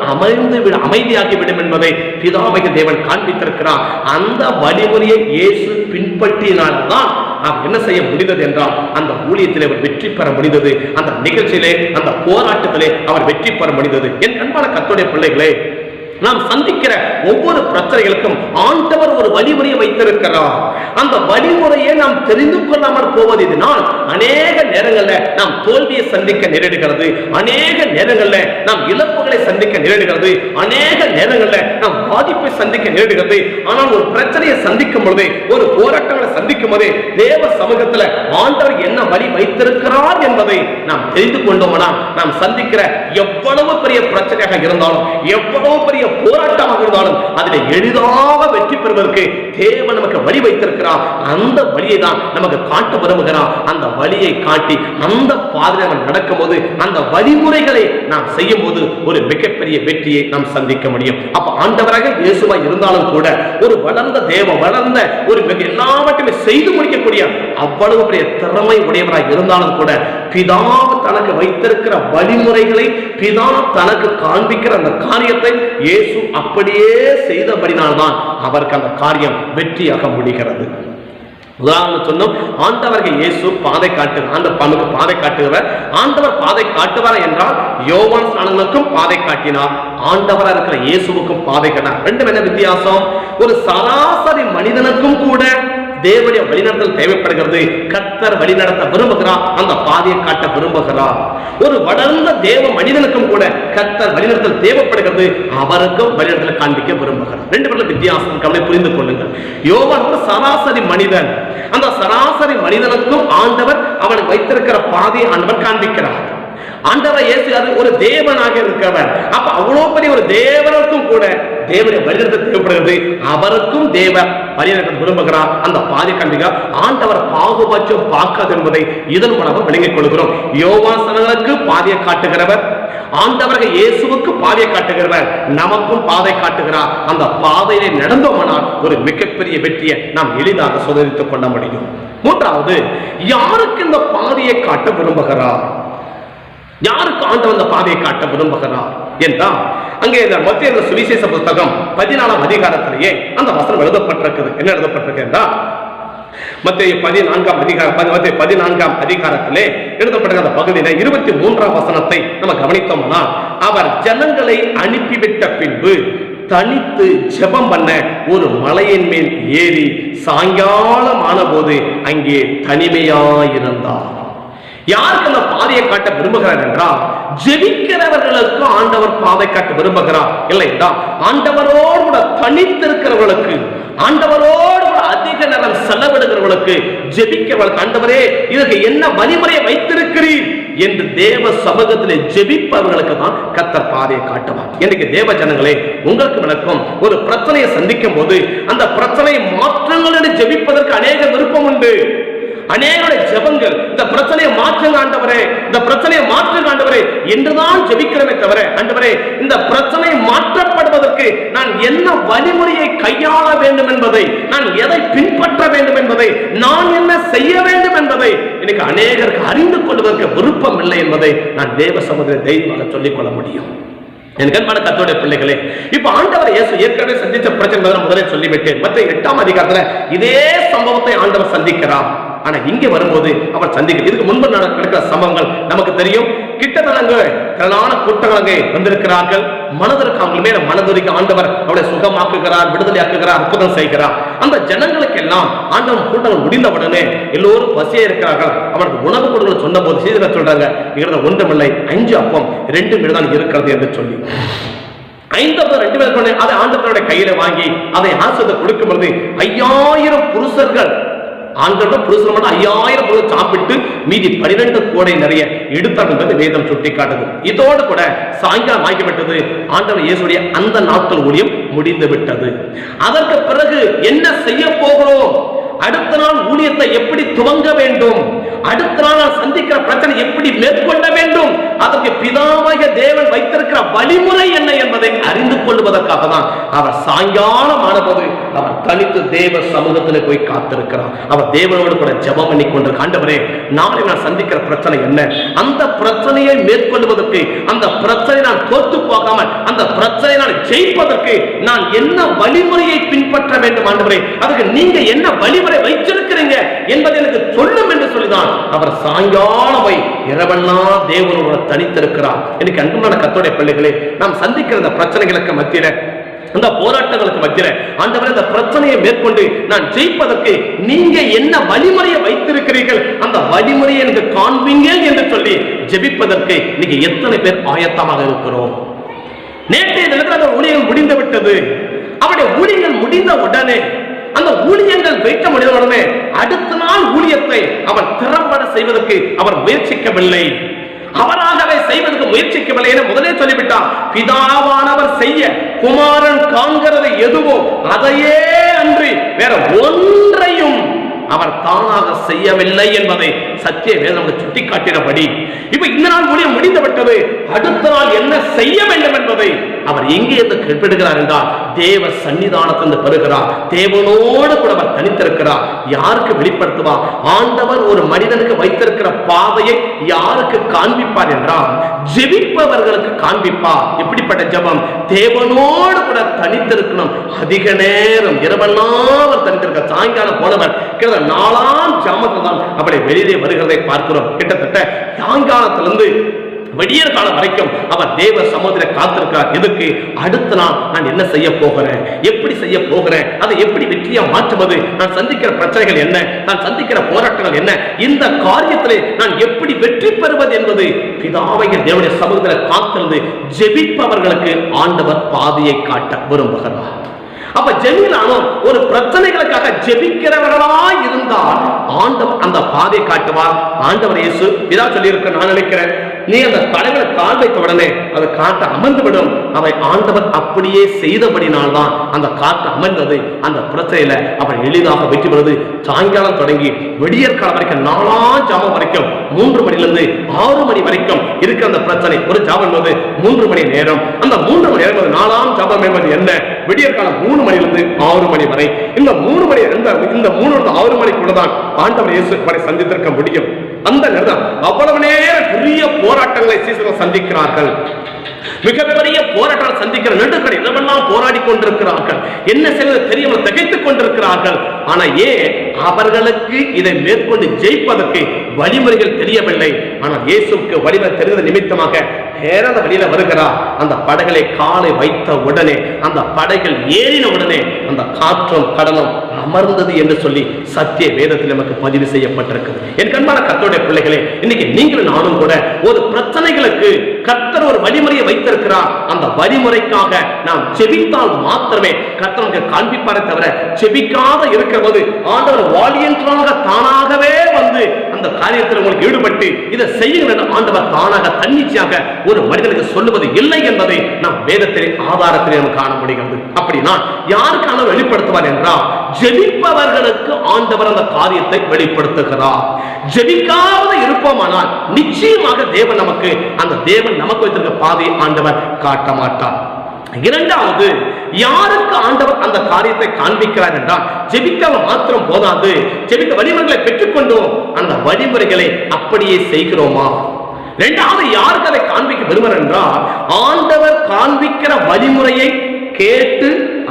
அமைதியாகி விடும் என்பதை பிதாவாகிய தேவன் காண்பித்திருக்கிறார். அந்த வழிமுறையை இயேசு பின்பற்றினால்தான் நாம் என்ன செய்ய முடிந்தது என்றால், அந்த ஊழியத்திலே அவர் வெற்றி பெற முடிந்தது. அந்த நிகழ்ச்சியிலே, அந்த போராட்டத்திலே அவர் வெற்றி பெற முடிந்தது. என் அன்பான கர்த்தருடைய பிள்ளைகளே, நாம் சந்திக்கிற ஒவ்வொரு பிரச்சனைகளுக்கும் ஆண்டவர் ஒரு வழிமுறையை வைத்திருக்கிறார். அந்த வழிமுறையை நாம் தெரிந்து கொள்ளாமல் போவதினால் அநேக நேரங்களில் நாம் தோல்வியை சந்திக்க நேரிடுகிறது, அநேக நேரங்களில் நாம் இழப்புகளை சந்திக்க நேரிடுகிறது, அநேக நேரங்களில் நாம் பாதிப்பை சந்திக்க நேரிடுகிறது. ஆனால் ஒரு பிரச்சனையை சந்திக்கும் பொழுது, ஒரு போராட்டங்களை சந்திக்கும் போது தேவ சமூகத்தில் ஆண்டவர் என்ன வழி வைத்திருக்கிறார் என்பதை நாம் தெரிந்து கொண்டோம்னா, நாம் சந்திக்கிற எவ்வளவு பெரிய பிரச்சனையாக இருந்தாலும், எவ்வளவு பெரிய போராட்டமாக இருந்தாலும் அதில் எளிதாக வெற்றி பெறுவதற்கு தேவன் நமக்கு வழி வைத்திருக்கிறார். அந்த வழியை தான் நமக்கு காட்ட விரும்புகிறார். அந்த வழியை காட்டி அந்த பாதையில் நம்ம நடக்கும் போது, அந்த வழிமுறைகளை நாம் செய்யும் போது ஒரு மிகப்பெரிய வெற்றியை நாம் சந்திக்க முடியும். அப்ப ஆண்டவராக இயேசுவா இருந்தாலும் கூட, ஒரு வளர்ந்த வளர்ந்த ஒரு எல்லாவற்றையுமே செய்து முடிக்கக்கூடிய அவ்வளவு பெரிய திறமை உடையவராக இருந்தாலும் கூட, பிதா தனக்கு வைத்திருக்கிற வழிமுறைகளை, பிதா தனக்கு காண்பிக்கிற அந்த காரியத்தை இயேசு அப்படியே செய்தபடினால்தான் அவருக்கு அந்த காரியம் வெற்றியாக முடிகிறது. உதாரணம் சொன்னோம், ஆண்டவர்கள் இயேசு பாதை பாதை காட்டுகிறவர். ஆண்டவர் பாதை காட்டுவார் என்றால் யோவான் ஸ்நானனுக்கும் பாதை காட்டினார், ஆண்டவராக இருக்கிற இயேசுவுக்கும் பாதை காட்டினார். ரெண்டும் என்ன வித்தியாசம்? ஒரு சராசரி மனிதனுக்கும் கூட தேவனுடைய வழிநடத்தல் தேவைப்படுகிறது. கர்த்தர் வழிநடத்த விரும்புகிறார், அந்த பாதையை காட்ட விரும்புகிறார். ஒரு வளர்ந்த தேவ மனிதனுக்கும் கூட கர்த்தர் வழிநடத்தல் தேவைப்படுகிறது, அவருக்கும் வழிநடத்தல் காண்பிக்க விரும்புகிறார். ரெண்டு பேரும் வித்தியாசம் புரிந்து கொள்ளுங்கள். யோவான் ஒரு சராசரி மனிதன். அந்த சராசரி மனிதனுக்கும் ஆண்டவர் அவனுக்கு வைத்திருக்கிற பாதையை ஆண்டவர் காண்பிக்கிறார். ஆண்டவர் இயேசு ஒரு தேவனாக இருக்கிறவர். அப்ப அவ்வளவு பெரிய ஒரு தேவனுக்கும் கூட தேவனை வழிநடத்த தேவைப்படுகிறது, அவருக்கும் தேவ வழிநடத்த விரும்புகிறார், அந்த பாதை காண்பிக்கிறார். ஆண்டவர் பாகுபட்சம் பார்க்காது என்பதை இதன் மூலமாக விளங்கிக் கொள்கிறோம். யோவாசனங்களுக்கு பாதையை காட்டுகிறவர், ஆண்டவர்கள் இயேசுவுக்கு பாதையை காட்டுகிறவர், நமக்கும் பாதை காட்டுகிறார். அந்த பாதையிலே நடந்தோமானால் ஒரு மிகப்பெரிய வெற்றியை நாம் எளிதாக சுதந்திரித்துக் கொள்ள முடியும். மூன்றாவது, யாருக்கு இந்த பாதையை காட்ட விரும்புகிறார்? யாருக்கு ஆண்டவர் அந்த பாதையை காட்ட விரும்புகிறார் என்றால், அங்கே மத்திய சுவிசேஷ புத்தகம் 14ஆம் அதிகாரத்திலேயே அந்த வசனம் எழுதப்பட்டிருக்கிறது. என்ன எழுதப்பட்டிருக்கு என்றால், மத்திய 14ஆம் அதிகாரத்திலே எழுதப்பட்ட அந்த பகுதியில 23ஆம் வசனத்தை நம்ம கவனித்தோம்னா, அவர் ஜனங்களை அனுப்பிவிட்ட பின்பு தனித்து ஜெபம் பண்ண ஒரு மலையின் மேல் ஏறி சாயங்காலம் ஆன போது அங்கே தனிமையாயிருந்தார். யாருக்கு அந்த பாதையை காட்ட விரும்புகிறார் என்றால், ஜெபிக்கிறவர்களுக்கு ஆண்டவர் பாதை காட்ட விரும்புகிறார். இல்லை என்றால் ஆண்டவரோடு கூட தனித்திருக்கிறவர்களுக்கு, ஆண்டவரோடு கூட அதிக நேரம் செலவிடுகிறவர்களுக்கு, ஜெபிக்கிறவர்களுக்கு ஆண்டவரே இதற்கு என்ன வழிமுறையை வைத்திருக்கிறீர் என்று தேவ சமூகத்திலே ஜெபிப்பவர்களுக்கு தான் கர்த்தர் பாதையை காட்டுவார். இன்னைக்கு தேவ ஜனங்களே, உங்களுக்கு எனக்கும் ஒரு பிரச்சனையை சந்திக்கும் போது அந்த பிரச்சனை மாற்றங்கள் என்று ஜெபிப்பதற்கு அநேக விருப்பம் உண்டு. அநேக ஜெபங்கள் இந்த பிரச்சனையை மாற்றுங்க ஆண்டவரே, இந்த பிரச்சனையை மாற்றுங்க ஆண்டவரே என்றுதான் ஜெபிக்கிறமே தவிர, ஆண்டவரே இந்த பிரச்சனை மாற்றப்படுவதற்கு நான் என்ன வழிமுறையை கையாள வேண்டும் என்பதை, நான் எதை பின்பற்ற வேண்டும் என்பதை, நான் என்ன செய்ய வேண்டும் என்பதை எனக்கு அநேகருக்கு அறிந்து கொள்வதற்கு விருப்பம் இல்லை என்பதை நான் தேவ சமூகத்தில் தைரியமாக சொல்லிக் கொள்ள முடியும். என் கண்பான கர்த்தருடைய பிள்ளைகளே, இப்ப ஆண்டவர் இயேசு ஏற்கனவே சந்தித்த பிரச்சனை முதலே சொல்லிவிட்டேன். மற்ற 8ஆம் அதிகாரத்துல இதே சம்பவத்தை ஆண்டவர் சந்திக்கிறார். ஆனா இங்க வரும்போது அவர் சந்திக்க, இதுக்கு முன்பு நடக்கிற சம்பவங்கள் நமக்கு தெரியும். கிட்டத்தட்ட திரளான கூட்டங்கள் வந்திருக்கிறார்கள். மனதிற்கு அவங்க மேல மனதுரிக்கு ஆண்டவர் அவளை சுகமாக்குகிறார், விடுதலையாக்குகிறார், அற்புதம் செய்கிறார். அந்த ஜனங்களுக்கு எல்லாம் ஆண்டவன் கூட்டங்கள் முடிந்தவுடனே எல்லோரும் பசியா இருக்கிறார்கள். அவனுக்கு உணவு கொடுக்க சொன்ன போது செய்தி சொல்றாங்க, இங்க ஒன்றுமில்லை, 5 அப்பம் 2 மீன் தான் இருக்கிறது என்று சொல்லி 5 அப்பம் 2 மீன் அதை ஆண்டவருடைய கையில வாங்கி அதை ஆசீர்வாதம் கொடுக்கும் பொழுது 5000 புருஷர்கள், ஆண்கள் புருஷர் மட்டும் 5000 புருஷர் சாப்பிட்டு மீதி 12 கோடை நிறைய எடுத்தார்கள் வேதம் சுட்டி காட்டுது. இதோடு கூட சாயங்காலம் ஆகிவிட்டது. ஆண்டவர் இயேசுடைய அந்த நாட்கள் ஊழியம் முடிந்து விட்டது. அதற்கு பிறகு என்ன செய்ய போகிறோம், அடுத்த நாள் ஊழியத்தை எப்படி துவங்க வேண்டும், அடுத்த நாள் சந்திக்கிற பிரச்சனை எப்படி மேற்கொள்ள வேண்டும், அதற்கு பிதாவாகிய தேவன் வைத்திருக்கிற வழிமுறை என்ன என்பதை அறிந்து கொள்வதற்காக தான் அவர் சாயங்காலம் ஆனபோது அவர் தனித்து தேவ சமூகத்தில் போய் காத்திருக்கிறார். அவர் தேவனோடு கூட ஜெபம் பண்ணி கொண்டு, ஆண்டவரே நாளை நான் சந்திக்கிற பிரச்சனை என்ன, அந்த பிரச்சனையை மேற்கொள்வதற்கு, அந்த பிரச்சனை நான் தோற்று போகாமல் அந்த பிரச்சனை நான் ஜெயிப்பதற்கு நான் என்ன வழிமுறையை பின்பற்ற வேண்டும் ஆண்டவரே, அதுக்கு நீங்க என்ன வழிமுறை வைச்சிருக்கிறீங்க என்பதை எனக்கு சொல்லும் என்று சொல்லிதான் அவர் சாயங்காலம் இரவெல்லாம் தேவனோடு தனித்திருக்கிறார். எனக்கு அன்புமான கர்த்தருடைய பிள்ளைகளே, நாம் சந்திக்கிற இந்த பிரச்சனைகளுக்கு மத்தியில, அந்த போராட்டங்களுக்கு மத்தியில ஆண்டவரே இந்த பிரச்சனையை மேற்கொண்டு நான் ஜெயிப்பதற்கு நீங்க என்ன வழிமுறையை வைத்திருக்கிறீர்கள், அந்த வழிமுறையை எனக்கு காண்பீங்க என்று சொல்லி ஜெபிப்பதற்கு நீங்க எத்தனை பேர் ஆயத்தமாக இருக்கிறோம்? நேற்றைய தினத்தில் ஊழியர்கள் முடிந்து விட்டது. அவருடைய ஊழியர்கள் முடிந்த உடனே, அந்த ஊழியங்கள் வைக்க முடிந்தவுடனே அடுத்த நாள் ஊழியத்தை அவர் திறம்பட செய்வதற்கு அவர் முயற்சிக்கவில்லை. அவராகவே செய்வதற்கு முயற்சிக்கவில்லை என முதலே சொல்லிவிட்டார். பிதாவானவர் செய்ய குமாரன் காண்கிறது எதுவோ அதையே அன்றி வேற ஒன்றையும் அவர் தானாக செய்யவில்லை என்பதை சத்திய வேதம் சுட்டிக்காட்டினபடி இப்ப இந்த நாள் ஊழியம் முடிந்துவிட்டது. அடுத்த நாள் என்ன செய்ய வேண்டும் என்பதை அவர் எங்கே குறிப்பிடுகிறார் என்றால், தேவ சன்னிதானத்திலிருந்து பெறுகிறார். தேவனோடு கூட அவர் தனித்திருக்கிறார். யாருக்கு வெளிப்படுத்துவார்? ஆண்டவர் ஒரு மனிதனுக்கு வைத்திருக்கிற பாதையை யாருக்கு காண்பிப்பார் என்றால், ஜெபிப்பவர்களுக்கு காண்பிப்பார். எப்படிப்பட்ட ஜெபம்? தேவனோடு கூட தனித்திருக்கணும். அதிக நேரம் இரவெல்லாம் தனித்திருக்க. சாயங்காலம் போனவர் 4ஆம் ஜாமத்தில் தான் அப்படி வெளியே வருகிறதை பார்க்கிறோம். கிட்டத்தட்ட சாயங்காலத்திலிருந்து விடியற் காலம் வரைக்கும் அவர் தேவ சமுதிர காத்திருக்கிறார். எதுக்கு? அடுத்த நாள் நான் என்ன செய்ய போகிறேன், எப்படி செய்ய போகிறேன், அதை எப்படி வெற்றியா மாற்றுவது, நான் சந்திக்கிற பிரச்சனைகள் என்ன, நான் சந்திக்கிற போராட்டங்கள் என்ன, இந்த காரியத்திலே நான் எப்படி வெற்றி பெறுவது என்பது பிதாவைய தேவனுடைய சமுதிர காத்திருந்து ஜெபிப்பவர்களுக்கு ஆண்டவர் பாதையை காட்ட விரும்புகிறார். அப்ப ஜெபிக்கலானும் ஒரு பிரச்சனைகளுக்காக ஜெபிக்கிறவர்களாய் இருந்தால் ஆண்டவர் அந்த பாதையை காட்டுவார். ஆண்டவர் இயேசு இதா சொல்லி இருக்க நான் நினைக்கிறேன், நீ அந்த தலைவரை கால் வைத்த உடனே அது காற்று அமர்ந்து விடும். அவை ஆண்டவர் அப்படியே செய்தபடினால்தான் அந்த காற்று அமர்ந்தது. அந்த பிரச்சனையில அவன் எளிதாக வெற்றி பெறுவது. சாயங்காலம் தொடங்கி விடியற் காலம் வரைக்கும் 4ஆம் ஜாமம் வரைக்கும் 3 மணிலிருந்து 6 மணி வரைக்கும் இருக்கிற அந்த பிரச்சனை ஒரு ஜாமம் என்பது 3 மணி நேரம். அந்த 3 மணி நேரம் 4ஆம் ஜாமம் என்பது என்ன? விடியற் காலம் 3 மணிலிருந்து 6 மணி வரை. இந்த 3 மணி இந்த 3 6 மணிக்குள்ளதான் ஆண்டவர் இயேசு அவரை சந்தித்திருக்க முடியும். அந்த நேரம் அவ்வளவு நேரம் பெரிய போராட்டங்களை சீசர்கள் சந்திக்கிறார்கள். மிகப்பெரிய போராட்டம் சந்திக்கிற நடுக்கடை இரவெல்லாம் போராடி கொண்டிருக்கிறார்கள். என்ன செய்வது தெரியாமல் திகைத்துக் கொண்டிருக்கிறார்கள். ஆனா அவர்களுக்கு இதை மேற்கொண்டு ஜெயிப்பதற்கு வழிமுறைகள் தெரியவில்லை. ஆனால் இயேசுக்கு வழிமுறை தெரிந்த நிமித்தமாக நேரான வழியில வருகிறார். அந்த படகளை காலை வைத்த உடனே, அந்த படகள் ஏறின உடனே அந்த காற்றும் கடலும் அமர்ந்தது என்று சொல்லி சத்திய வேதத்தில் நமக்கு பதிவு செய்யப்பட்டிருக்கிறது. என் கண்பான கர்த்தருடைய பிள்ளைகளே, இன்னைக்கு நீங்களும் நானும் கூட ஒரு பிரச்சனைகளுக்கு கர்த்தர் ஒரு வழிமுறையை வைத்திருக்கிறார். அந்த வழிமுறைக்காக நாம் ஜெபித்தால் மாத்திரமே கர்த்தர் நமக்கு காண்பிப்பாரே தவிர, ஜெபிக்காத இருக்கிற போது ஆண்டவர் வாலியன்றாக தானாகவே வந்து அந்த காரியத்தில் உங்களுக்கு ஈடுபட்டு இதை செய்யுங்கள் என்று ஆண்டவர் தானாக தன்னிச்சையாக ஒரு மனிதனுக்கு சொல்லுவது இல்லை என்பதை நாம் வேதத்தின் ஆதாரத்தில் நாம் காண முடிகிறது. அப்படின்னா யாருக்கான வெளிப்படுத்துவார் என்றால், ஜெபிப்பவர்களுக்கு ஆண்டவர் அந்த காரியத்தை வெளிப்படுத்துகிறார். ஜெபிக்காத இருப்போமானால் நிச்சயமாக தேவன் நமக்கு வைத்திருக்க பாதையை ஆண்டவர் காட்ட மாட்டார். இரண்டாவது, யாருக்கு ஆண்டவர் அந்த காரியத்தை காண்பிக்கிறார் என்றால், ஜெபிக்க மாத்திரம் போதாது, ஜெபிக்க வழிமுறைகளை பெற்றுக்கொண்டோம், அந்த வழிமுறைகளை அப்படியே செய்கிறோமா? இரண்டாவது, யாருக்கு அதை காண்பிக்க விரும்புகிறார் என்றால், ஆண்டவர் காண்பிக்கிற வழிமுறையை கேட்டு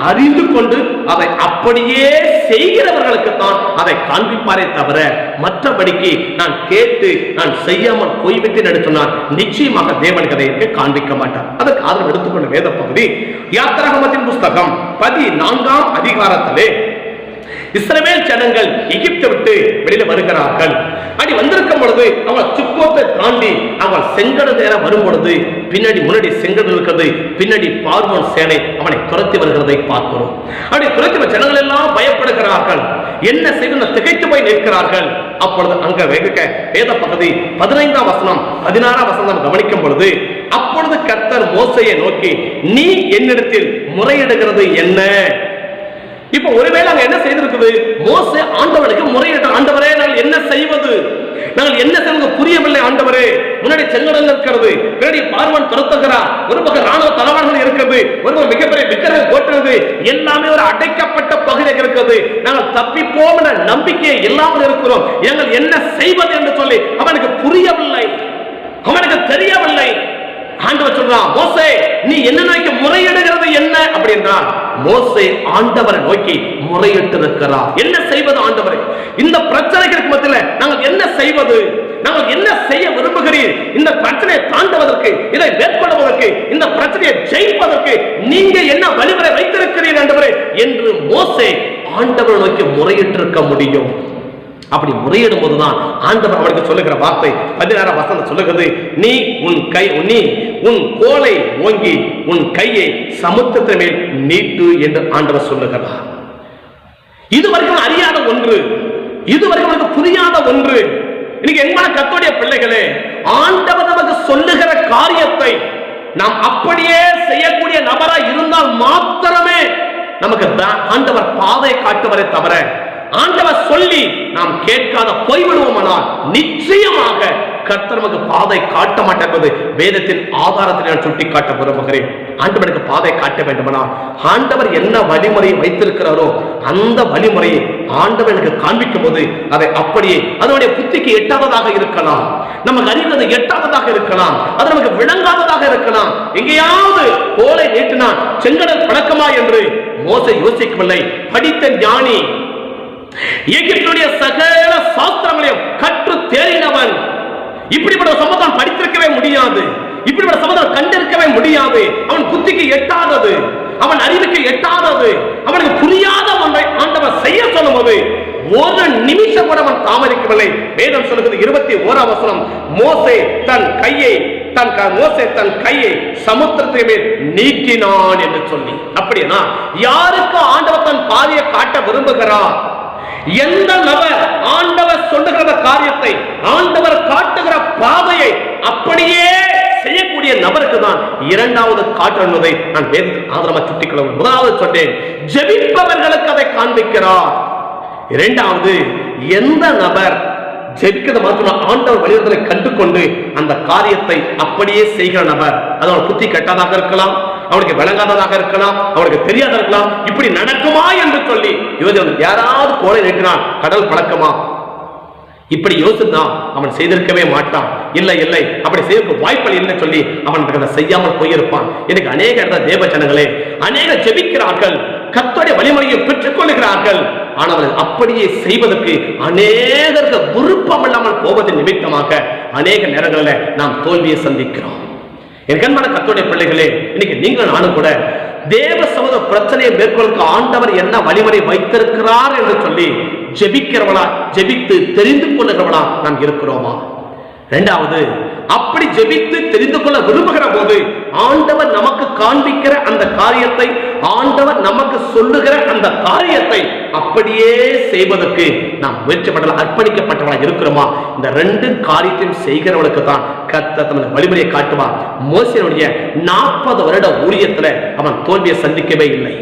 அறிந்து கொண்டு அதை அப்படியே செய்கிறவர்களுக்கு தான் அதை காண்பிப்பாரே தவிர, மற்றபடிக்கு நான் கேட்டு நான் செய்யாமல் போய்விட்டேன் என்று சொன்னால் நிச்சயமாக தேவன் அதை காண்பிக்க மாட்டார். அதற்கு ஆதரவு எடுத்துக்கொண்ட வேத பகுதி யாத்திராகமத்தின் புஸ்தகம் 14ஆம் அதிகாரத்திலே இஸ்ரவேல் ஜனங்கள் எகிப்தை விட்டு வெளியில வருகிறார்கள். அப்படி வந்திருக்கும் பொழுது அவங்க சுக்கோத்தை தாண்டி அவங்க செங்கடல் நேரம் வரும் பொழுது முன்னாடி செங்கடல் இருக்கிறது, பின்னாடி பார்வோன் சேனை அவனை துரத்தி வருகிறதை பார்க்கிறோம். அப்படி துரத்தி ஜனங்கள் எல்லாம் பயப்படுகிறார்கள். என்ன செய்து திகைத்து போய் நிற்கிறார்கள். அப்பொழுது அங்க வேத பகுதி 15ஆம் வசனம் 16ஆம் வசனம் கவனிக்கும் பொழுது, அப்பொழுது கர்த்தர் மோசேயை நோக்கி, நீ என்னிடத்தில் முறையிடுகிறது என்ன? இப்ப ஒருவேளை அங்க என்ன செய்திருக்குது? மோசே ஆண்டவருக்கு முறையிட்ட, ஆண்டவரே நாங்கள் என்ன செய்வது, நாங்கள் என்ன செய்வது புரியவில்லை ஆண்டவரே. முன்னாடி செங்கடல் இருக்கிறது, பின்னாடி பார்வன் துரத்துகிறார், ஒரு பக்கம் ராணுவ தளவாடங்கள் இருக்கிறது, ஒரு பக்கம் மிகப்பெரிய விக்கிரகம் போட்டுறது, எல்லாமே ஒரு அடைக்கப்பட்ட பகுதியாக இருக்கிறது. நாங்கள் தப்பிப்போம் என்ற நம்பிக்கையை இல்லாமல் இருக்கிறோம். எங்கள் என்ன செய்வது என்று சொல்லி அவனுக்கு புரியவில்லை, அவனுக்கு தெரியவில்லை. ஆண்டவர் சொல்றான், மோசே நீ என்ன நோக்கி முறையிடுகிறது என்ன அப்படின்றான். மோசே ஆண்டவரை நோக்கி முறையிட்டு இருக்கிறார். என்ன செய்வது ஆண்டவரே? இந்த பிரச்சனைகளுக்கு மத்தியில் நாங்கள் என்ன செய்வது? நாங்கள் என்ன செய்ய விரும்புகிறீர்? இந்த பிரச்சனையை தாண்டுவதற்கு, இதை மேற்கொள்வதற்கு, இந்த பிரச்சனையை ஜெயிப்பதற்கு நீங்க என்ன வழிமுறை வைத்திருக்கிறீர் ஆண்டவரே என்று மோசே ஆண்டவரை நோக்கி முறையிட்டு இருக்க முடியும். அப்படி முறையிடும் போதுதான் ஆண்டவர் அவனுக்கு சொல்லுகிற வார்த்தை 16ஆம் வசனம் சொல்லுகிறது, நீ உன் கோலை ஓங்கி உன் கையை சமுத்திரத்தின் மேல் நீட்டு என்று ஆண்டவர் சொல்லுகிறார். இதுவரைக்கும் அறியாத ஒன்று, இதுவரைக்கும் புரியாத ஒன்று. இன்னைக்கு எங்கமான கர்த்தருடைய பிள்ளைகளே, ஆண்டவர் நமக்கு சொல்லுகிற காரியத்தை நாம் அப்படியே செய்யக்கூடிய நபரா இருந்தால் மாத்திரமே நமக்கு ஆண்டவர் பாதை காட்டுவரை தவிர, ஆண்டவர் சொல்லி நாம் கேட்காத போய்விடுவோமானால் நிச்சயமாக கர்த்தர் நமக்கு பாதை காட்ட மாட்டேன். வேதத்தின் ஆதாரத்தில் நான் சுட்டி காட்ட விரும்புகிறேன். ஆண்டவனுக்கு பாதை காட்ட வேண்டுமானால் ஆண்டவர் என்ன வழிமுறையை வைத்திருக்கிறாரோ அந்த வழிமுறையை ஆண்டவர் எனக்கு காண்பிக்கும் போது அதை அப்படியே, அதனுடைய புத்திக்கு எட்டாவதாக இருக்கலாம், நமக்கு அறிவது எட்டாவதாக இருக்கலாம், அது நமக்கு விளங்காததாக இருக்கலாம். எங்கேயாவது கோலை நீட்டினான் செங்கடல் பழக்கமா என்று மோசே யோசிக்கவில்லை. படித்த ஞானி, எகிப்துடைய சகல சாஸ்திரங்களையும் கற்று தேறினவன், இப்படிப்பட்ட சம்பவம் படித்திருக்கவே முடியாது, இப்படிப்பட்ட சம்பவம் கண்டிருக்கவே முடியாது. அவன் புத்திக்கு எட்டாதது, அவன் அறிவுக்கு எட்டாதது, அவனுக்கு புரியாத ஒன்றை ஆண்டவர் செய்ய சொல்லும் போது ஒரு நிமிஷம் கூட அவன் தாமதிக்கவில்லை. வேதம் சொல்லுகிறது 21ஆம் வசனம், மோசே தன் கையை சமுத்திரத்தை மேல் நீட்டினான் என்று சொல்லி. அப்படின்னா யாருக்கு ஆண்டவர் தன் பாதையை காட்ட விரும்புகிறார்? எந்த நபர் ஆண்டவர் சொல்லுகிற காரியத்தை, ஆண்டவர் காட்டுகிற பாதையை அப்படியே செய்யக்கூடிய நபருக்கு தான் இரண்டாவது காற்று என்பதை நான் வேதத்தில் ஆதாரமாக சுட்டிக்கொள்ள. முதலாவது சொன்னேன், ஜெபிப்பவர்களுக்கு அதை காண்பிக்கிறார். இரண்டாவது, எந்த நபர் ஜெபிக்கிறது மாத்திரம் ஆண்டவர் வழிகளை கண்டுகொண்டு அந்த காரியத்தை அப்படியே செய்கிற நபர், அது அவன் புத்தி கெட்டதாக இருக்கலாம், அவனுக்கு விளங்காததாக இருக்கலாம், அவனுக்கு தெரியாத இருக்கலாம். இப்படி நடக்குமா என்று சொல்லி யாராவது கோலை நீட்டினான், கடல் பழக்கமா, இப்படி யோசித்தான் அவன் செய்திருக்கவே மாட்டான். இல்லை இல்லை, அப்படி செய்ய வாய்ப்பு இல்லை சொல்லி அவன் அதை செய்யாமல் போயிருப்பான். எனக்கு அநேக இடத்துல தேவ ஜனங்களே, அநேக ஜெபிக்கிறார்கள், கர்த்தருடைய வழிமுறையை பெற்றுக் கொள்ளுகிறார்கள், ஆனால் அப்படியே செய்வதற்கு அநேகருக்கு விருப்பம் இல்லாமல் போவதன் நிமித்தமாக அநேக நேரங்களில் நாம் தோல்வியை சந்திக்கிறோம். என் கண்மான கர்த்தருடைய பிள்ளைகளே, இன்னைக்கு நீங்கள் நானும் கூட தேவ சமூக பிரச்சனையை மேற்கொள்ளும் ஆண்டவர் என்ன வழிமுறை வைத்திருக்கிறார் என்று சொல்லி ஜெபிக்கிறவளா, ஜெபித்து தெரிந்து கொள்ளுகிறவளா நாம் இருக்கிறோமா? இரண்டாவது, அப்படி ஜெபித்து தெரிந்து கொள்ள விரும்புகிற போது ஆண்டவர் நமக்கு காண்பிக்கிற அந்த காரியத்தை, ஆண்டவர் நமக்கு சொல்லுகிற அந்த காரியத்தை அப்படியே செய்வதற்கு நாம் முயற்சிப்பட்டவளா, அர்ப்பணிக்கப்பட்டவளா இருக்கிறோமா? இந்த ரெண்டு காரியத்தையும் செய்கிறவளுக்கு தான் கர்த்தர் தனது வழிமுறையை காட்டுவார். மோசேயுடைய 40 வருட ஊழியத்துல அவன் தோல்வியை சந்திக்கவே இல்லை.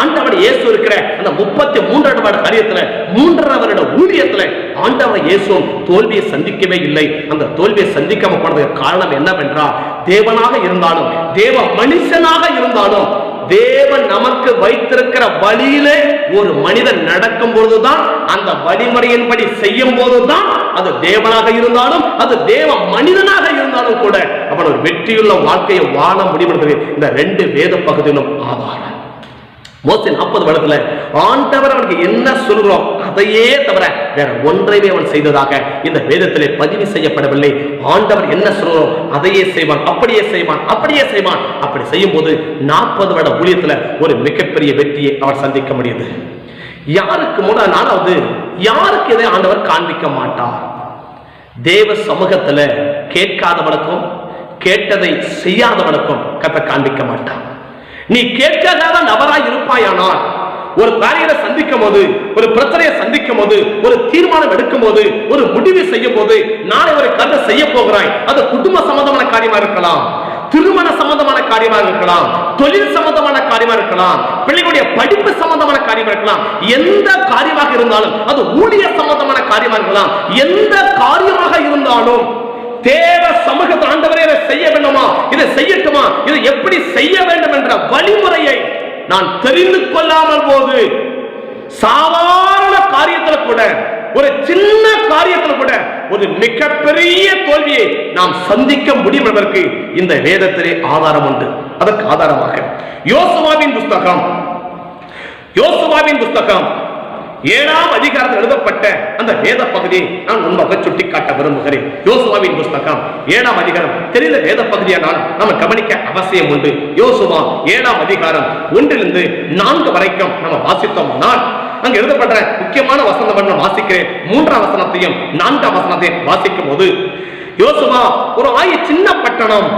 ஆண்டவர் இயேசு இருக்கிற அந்த 33 வருட காரியத்துல 3.5 வருட ஊழியத்துல ஆண்டவர் இயேசு தோல்வியை சந்திக்கவே இல்லை. அந்த தோல்வியை சந்திக்காம போனதுக்கு காரணம் என்னவென்றால், தேவனாக இருந்தாலும் தேவ மனுஷனாக இருந்தாலும் தேவன் நமக்கு வைத்திருக்கிற வழியிலே ஒரு மனிதன் நடக்கும் போதுதான், அந்த வழிமுறையின்படி செய்யும் போதுதான், அது தேவனாக இருந்தாலும் அது தேவ மனிதனாக இருந்தாலும் கூட அவன் ஒரு வெற்றியுள்ள வாழ்க்கையை வாழ முடியும் என்பது இந்த 2 வேத பகுதியிலும் ஆதாரம். மோசே 40 வருடத்துல ஆண்டவர் அவனுக்கு என்ன சொல்கிறோம் அதையே தவிர வேற ஒன்றையுமே அவன் செய்ததாக இந்த வேதத்திலே பதிவு செய்யப்படவில்லை. ஆண்டவர் என்ன சொல்கிறோம் அதையே செய்வான், அப்படியே செய்வான், அப்படியே செய்வான். அப்படி செய்யும் போது 40 வருட ஊழியத்துல ஒரு மிகப்பெரிய வெற்றியை அவர் சந்திக்க முடியுது. யாருக்கு முதல் 4வது, யாருக்கு இதை ஆண்டவர் காண்பிக்க மாட்டார்? தேவ சமூகத்துல கேட்காதவனுக்கும் கேட்டதை செய்யாதவனுக்கும் கர்த்தர் காண்பிக்க மாட்டான். நீ கேட்காத நபராய் இருப்பாயானால், ஒரு காரியத்தை சந்திக்கும் போது, ஒரு பிரச்சனையை சந்திக்கும் போது, ஒரு தீர்மானம் எடுக்கும் போது, ஒரு முடிவு செய்யும் போது, நாளை ஒரு கருத்தை செய்ய போகிறாய். அது குடும்ப சம்பந்தமான காரியமா இருக்கலாம், திருமண சம்பந்தமான காரியமா இருக்கலாம், தொழில் சம்பந்தமான காரியமா இருக்கலாம், பிள்ளைகளுடைய படிப்பு சம்பந்தமான காரியமா இருக்கலாம். எந்த காரியமாக இருந்தாலும், அது ஊழிய சம்பந்தமான காரியமா இருக்கலாம், எந்த காரியமாக இருந்தாலும் தேவ சமூகத்தில் ஆண்டவரே இதை செய்ய வேண்டுமா, இதை செய்யட்டுமா, இதை எப்படி செய்ய வேண்டும் என்ற வழிமுறையை நான் தெரிந்து கொள்ளாமல் போது சாதாரண காரியத்தில் கூட, ஒரு சின்ன காரியத்தில் கூட ஒரு மிகப்பெரிய தோல்வியை நாம் சந்திக்க முடியும் என்பதற்கு இந்த வேதத்திலே ஆதாரம் உண்டு. அதற்கு ஆதாரமாக யோசுவாவின் புஸ்தகம் 7ஆம் அதிகாரத்தில் எழுதப்பட்ட அந்த வேத பகுதியை நான் உண்மையாக சுட்டிக்காட்ட விரும்புகிறேன். யோசுவாவின் புஸ்தகம் 7ஆம் அதிகாரம் தெரிந்த வேத பகுதியானால் நம்ம கவனிக்க அவசியம் உண்டு. யோசுவா 7ஆம் அதிகாரம் 1 - 4 வரைக்கும் நம்ம வாசித்தோம்னால் அங்க எழுதப்பட்ட முக்கியமான வசனம் வாசிக்கிறேன். 3ஆம் வசனத்தையும் 4ஆம் வசனத்தையும் வாசிக்கும் போது, யோசுவா ஒரு சின்ன பட்டணம்,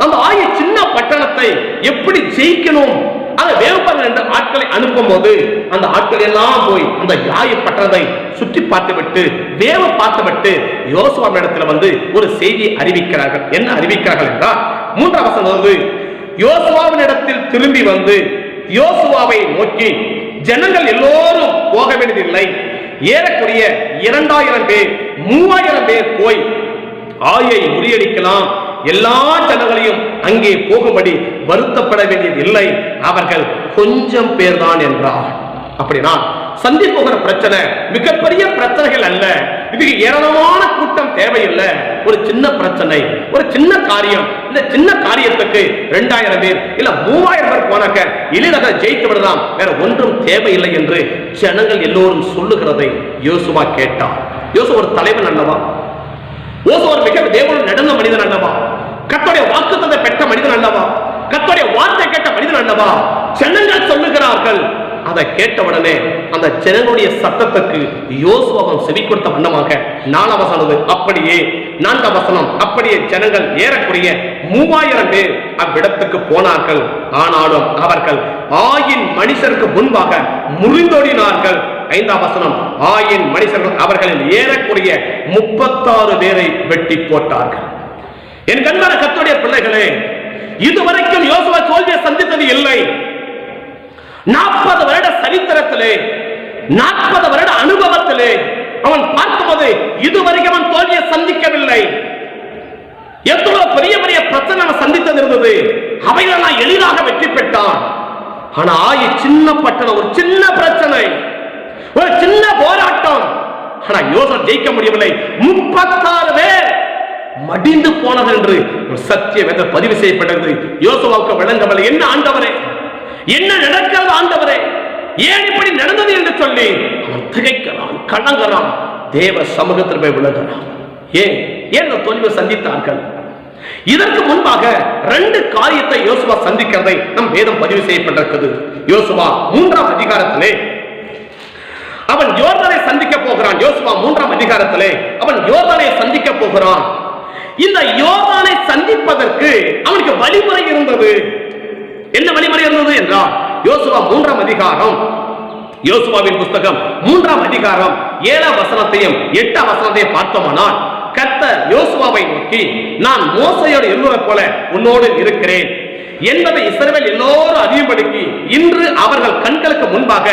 அந்த சின்ன பட்டணத்தை எப்படி ஜெயிக்கணும் அதை வேவுப்பார்கள் என்று ஆட்களை அனுப்பும் போது, அந்த ஆட்கள் எல்லாம் போய் அந்த பட்டணத்தை சுற்றி பார்த்துவிட்டு வேவ பார்த்துவிட்டு யோசுவாவின் இடத்துல ஒரு செய்தி அறிவிக்கிறார்கள். என்ன அறிவிக்கிறார்கள் என்றால், 3ஆம் வசனம், யோசுவாவின் இடத்தில் திரும்பி வந்து யோசுவாவை நோக்கி, ஜனங்கள் எல்லோரும் போக வேண்டியதில்லை, ஏறக்குறைய 2000 பேர் 3000 பேர் போய் ஆயை முறியடிக்கலாம், எல்லா ஜனங்களையும் அங்கே போகும்படி வருத்தப்பட வேண்டியது இல்லை, அவர்கள் கொஞ்சம் பேர் தான் என்றார். அப்படின்னா சந்திக்க போகிற பிரச்சனை மிகப்பெரிய பிரச்சனைகள் அல்ல, இதுக்கு ஏராளமான கூட்டம் தேவையில்லை. ஒரு சின்ன பிரச்சனை, ஒரு சின்ன காரியம், இந்த சின்ன காரியத்துக்கு 2000 பேர் இல்ல 3000 பேர் போனாக்க எளிதாக ஜெயித்து விடலாம், வேற ஒன்றும் தேவையில்லை என்று ஜனங்கள் எல்லோரும் சொல்லுகிறதை யோசுவா கேட்டார். யோசுவா ஒரு தலைவன் அல்லவா? ஒரு மிக தேவனோடு நடந்த மனிதன் அல்லவா, கர்த்தருடைய வாக்குத்தத்தத்தை பெற்ற மனிதன் அல்லவா, கர்த்தருடைய வார்த்தை கேட்ட மனிதன் அல்லவா. ஜனங்கள் சொல்லுகிறார்கள். அதை கேட்டவுடனே அந்த ஜனங்களுடைய சத்தத்துக்கு யோசுவாவும் செவி கொடுத்த வண்ணமாக 4 வசனம் அப்படியே 4 வசனம் அப்படியே ஜனங்கள் ஏறக்குறைய 3000 பேர் அவ்விடத்துக்கு போனார்கள். ஆனாலும் அவர்கள் 1000 மனுஷருக்கு முன்பாக முறிந்தோடினார்கள். 5 வசனம் 1000 மனுஷர்கள் அவர்களில் ஏறக்குறைய 36 பேரை வெட்டி போட்டார்கள். என் கண்பான கர்த்தருடைய பிள்ளைகளே, இதுவரைக்கும் யோசுவா தோல்வியை சந்தித்தது இல்லை. 40 வருட சரித்திரத்திலே, 40 வருட அனுபவத்திலே அவன் பார்க்கும்போது இதுவரைக்கும் அவன் தோல்வியை சந்திக்கவில்லை. எவ்வளவு பெரிய பெரிய பிரச்சனை சந்தித்தது இருந்தது, அவையெல்லாம் எளிதாக வெற்றி பெற்றான். ஆனா சின்ன பட்டணம், ஒரு சின்ன பிரச்சனை, ஒரு சின்ன போராட்டம், ஆனா யோசுவா ஜெயிக்க முடியவில்லை. 36 பேர் மடிந்து போனது என்று சத்திய வேத பதிவு செய்யப்பட்டது. யோசுவாவுக்கு விளங்கவில்லை. என்ன ஆண்டவரே, என்ன நடக்கிறது ஆண்டவரே, ஏன் இப்படி நடந்தது என்று சொல்லி அவன் திகைக்கிறான், கலங்கறான், தேவ சமூகத்தில் போய் விழுகிறான். ஏன் தோல்வியை சந்தித்தார்கள்? இதற்கு முன்பாக 2 காரியத்தை யோசுவா சந்திக்கிறதை நம் வேதம் பதிவு செய்யப்பட்டிருக்கிறது. யோசுவா 3ஆம் அதிகாரத்திலே அவன் யோர்தானை சந்திக்க போகிறான். யோசுவா 3ஆம் அதிகாரத்திலே அவன் யோர்தானை சந்திக்க போகிறான். இந்த யோர்தானை சந்திப்பதற்கு அவனுக்கு வழிமுறை இருந்தது. என்ன வழிமுறை இருந்தது என்றால், யோசுவா 3ஆம் அதிகாரம், யோசுவாவின் புத்தகம் 3ஆம் அதிகாரம் 7ஆம் வசனத்தையும் 8ஆம் வசனத்தையும் பார்த்தோமானால், கர்த்தர் யோசுவாவை நோக்கி, நான் மோசேயோடு இருந்தது போல உன்னோடு இருக்கிறேன் என்பதை இஸ்ரவேல் எல்லோரும் அறியும்படிக்கு இன்று அவர்கள் கண்களுக்கு முன்பாக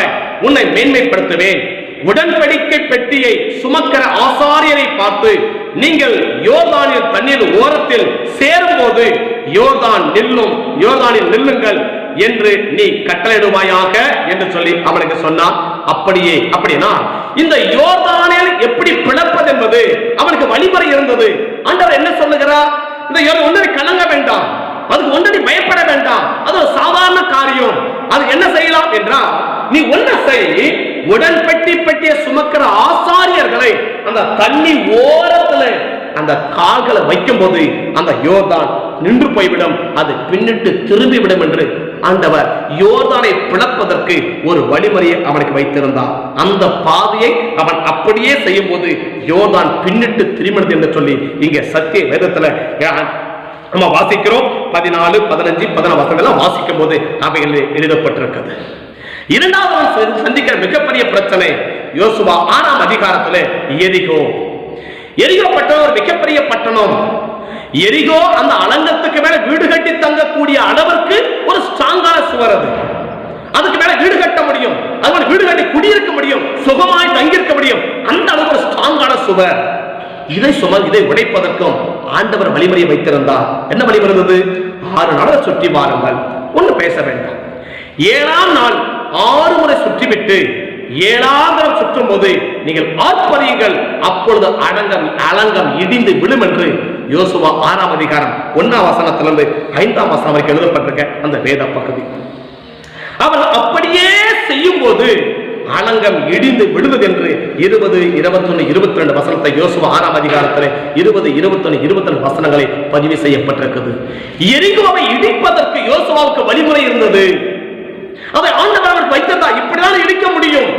உன்னை மேன்மைப்படுத்துவேன். உடன்படிக்கை பெட்டியை சுமக்கிற ஆசாரியரை பார்த்து, நீங்கள் யோர்தானின் தண்ணீர் ஓரத்தில் சேரும் போது யோர்தானில் நில்லுங்கள் என்று நீ கட்டளையிடுவாயாக என்று சொல்லி அவனுக்கு சொன்னான். அப்படினா இந்த யோர்தானில் எப்படி பிளப்பது என்பது அவனுக்கு வழிமுறை இருந்தது. ஆண்டவர் என்ன சொல்லுகிறார்? இந்த ஒன்றரை கலங்க வேண்டாம், அதுக்கு ஒன்றரை பயப்பட வேண்டாம், அது ஒரு சாதாரண காரியம். அது என்ன செய்யலாம் என்றால், நீ ஒன்றை செய், பெட்டியை சுமக்கிற ஆசாரியர்களை அந்த தண்ணி ஓரத்துல அந்த கால்களை வைக்கும் போது அந்த யோர்தான் நின்று போய்விடும், அது பின்னிட்டு திரும்பிவிடும் என்று ஆண்டவர் யோர்தானை பிளப்பதற்கு ஒரு வழிமுறையை அவனுக்கு வைத்திருந்தார். அந்த பாதையை அவன் அப்படியே செய்யும் போது யோர்தான் பின்னிட்டு திரும்பினது என்று சொல்லி இங்கே சத்திய வேதத்துல நம்ம வாசிக்கிறோம். 14, 15, 16 வசனங்களை வாசிக்கும் போது அவைகள் எழுதப்பட்டிருக்கிறது. இரண்டாவது சந்திக்கிற மிகப்பெரிய பிரச்சனை யோசுவா 6ஆம் அதிகாரத்தில் எரிகோ பட்டணம் ஒரு மிகப்பெரிய பட்டணம். எரிகோ அந்த அலங்கத்துக்கு மேல வீடு கட்டி தங்கக்கூடிய அளவிற்கு ஒரு ஸ்ட்ராங்கான சுவர். அதுக்கு மேல வீடு கட்ட முடியும், அது வீடு கட்டி குடியிருக்க முடியும், சுகமாய் தங்கியிருக்க முடியும், அந்த அளவுக்கு ஒரு ஸ்ட்ராங்கான சுவர். இதை உடைப்பதற்கும் ஆண்டவர் வழிமுறையை வைத்திருந்தார். என்ன வழிமுறை இருந்தது? 6 நாள் சுற்றி வாருங்கள், ஒண்ணு பேச வேண்டாம். 7ஆம் நாள் 6 முறை சுற்றிவிட்டு 7ஆம் நாள் சுற்றும் போது நீங்கள் ஆர்ப்பரியுங்கள், அப்பொழுது அலங்கம் இடிந்து விழும் என்று யோசுவா 6ஆம் அதிகாரம் 1ஆம் வசனத்திலிருந்து 5ஆம் வசனம் வரைக்கும் எழுதப்பட்டிருக்க அந்த வேத பகுதி. அவர்கள் அப்படியே செய்யும் போது அலங்கம் இடிந்து விடுவது என்று 20, 21, 22 வசனத்தை யோசுவா 6ஆம் அதிகாரத்தில் 20, 21, 22 வசனங்களை பதிவு செய்யப்பட்டிருக்கிறது. எரிகோவை இடிப்பதற்கு யோசுவாவுக்கு வழிமுறை இருந்தது. அதை ஆண்டவர் வைத்திருந்தார். இப்படிதான் இடிக்க முடியும்.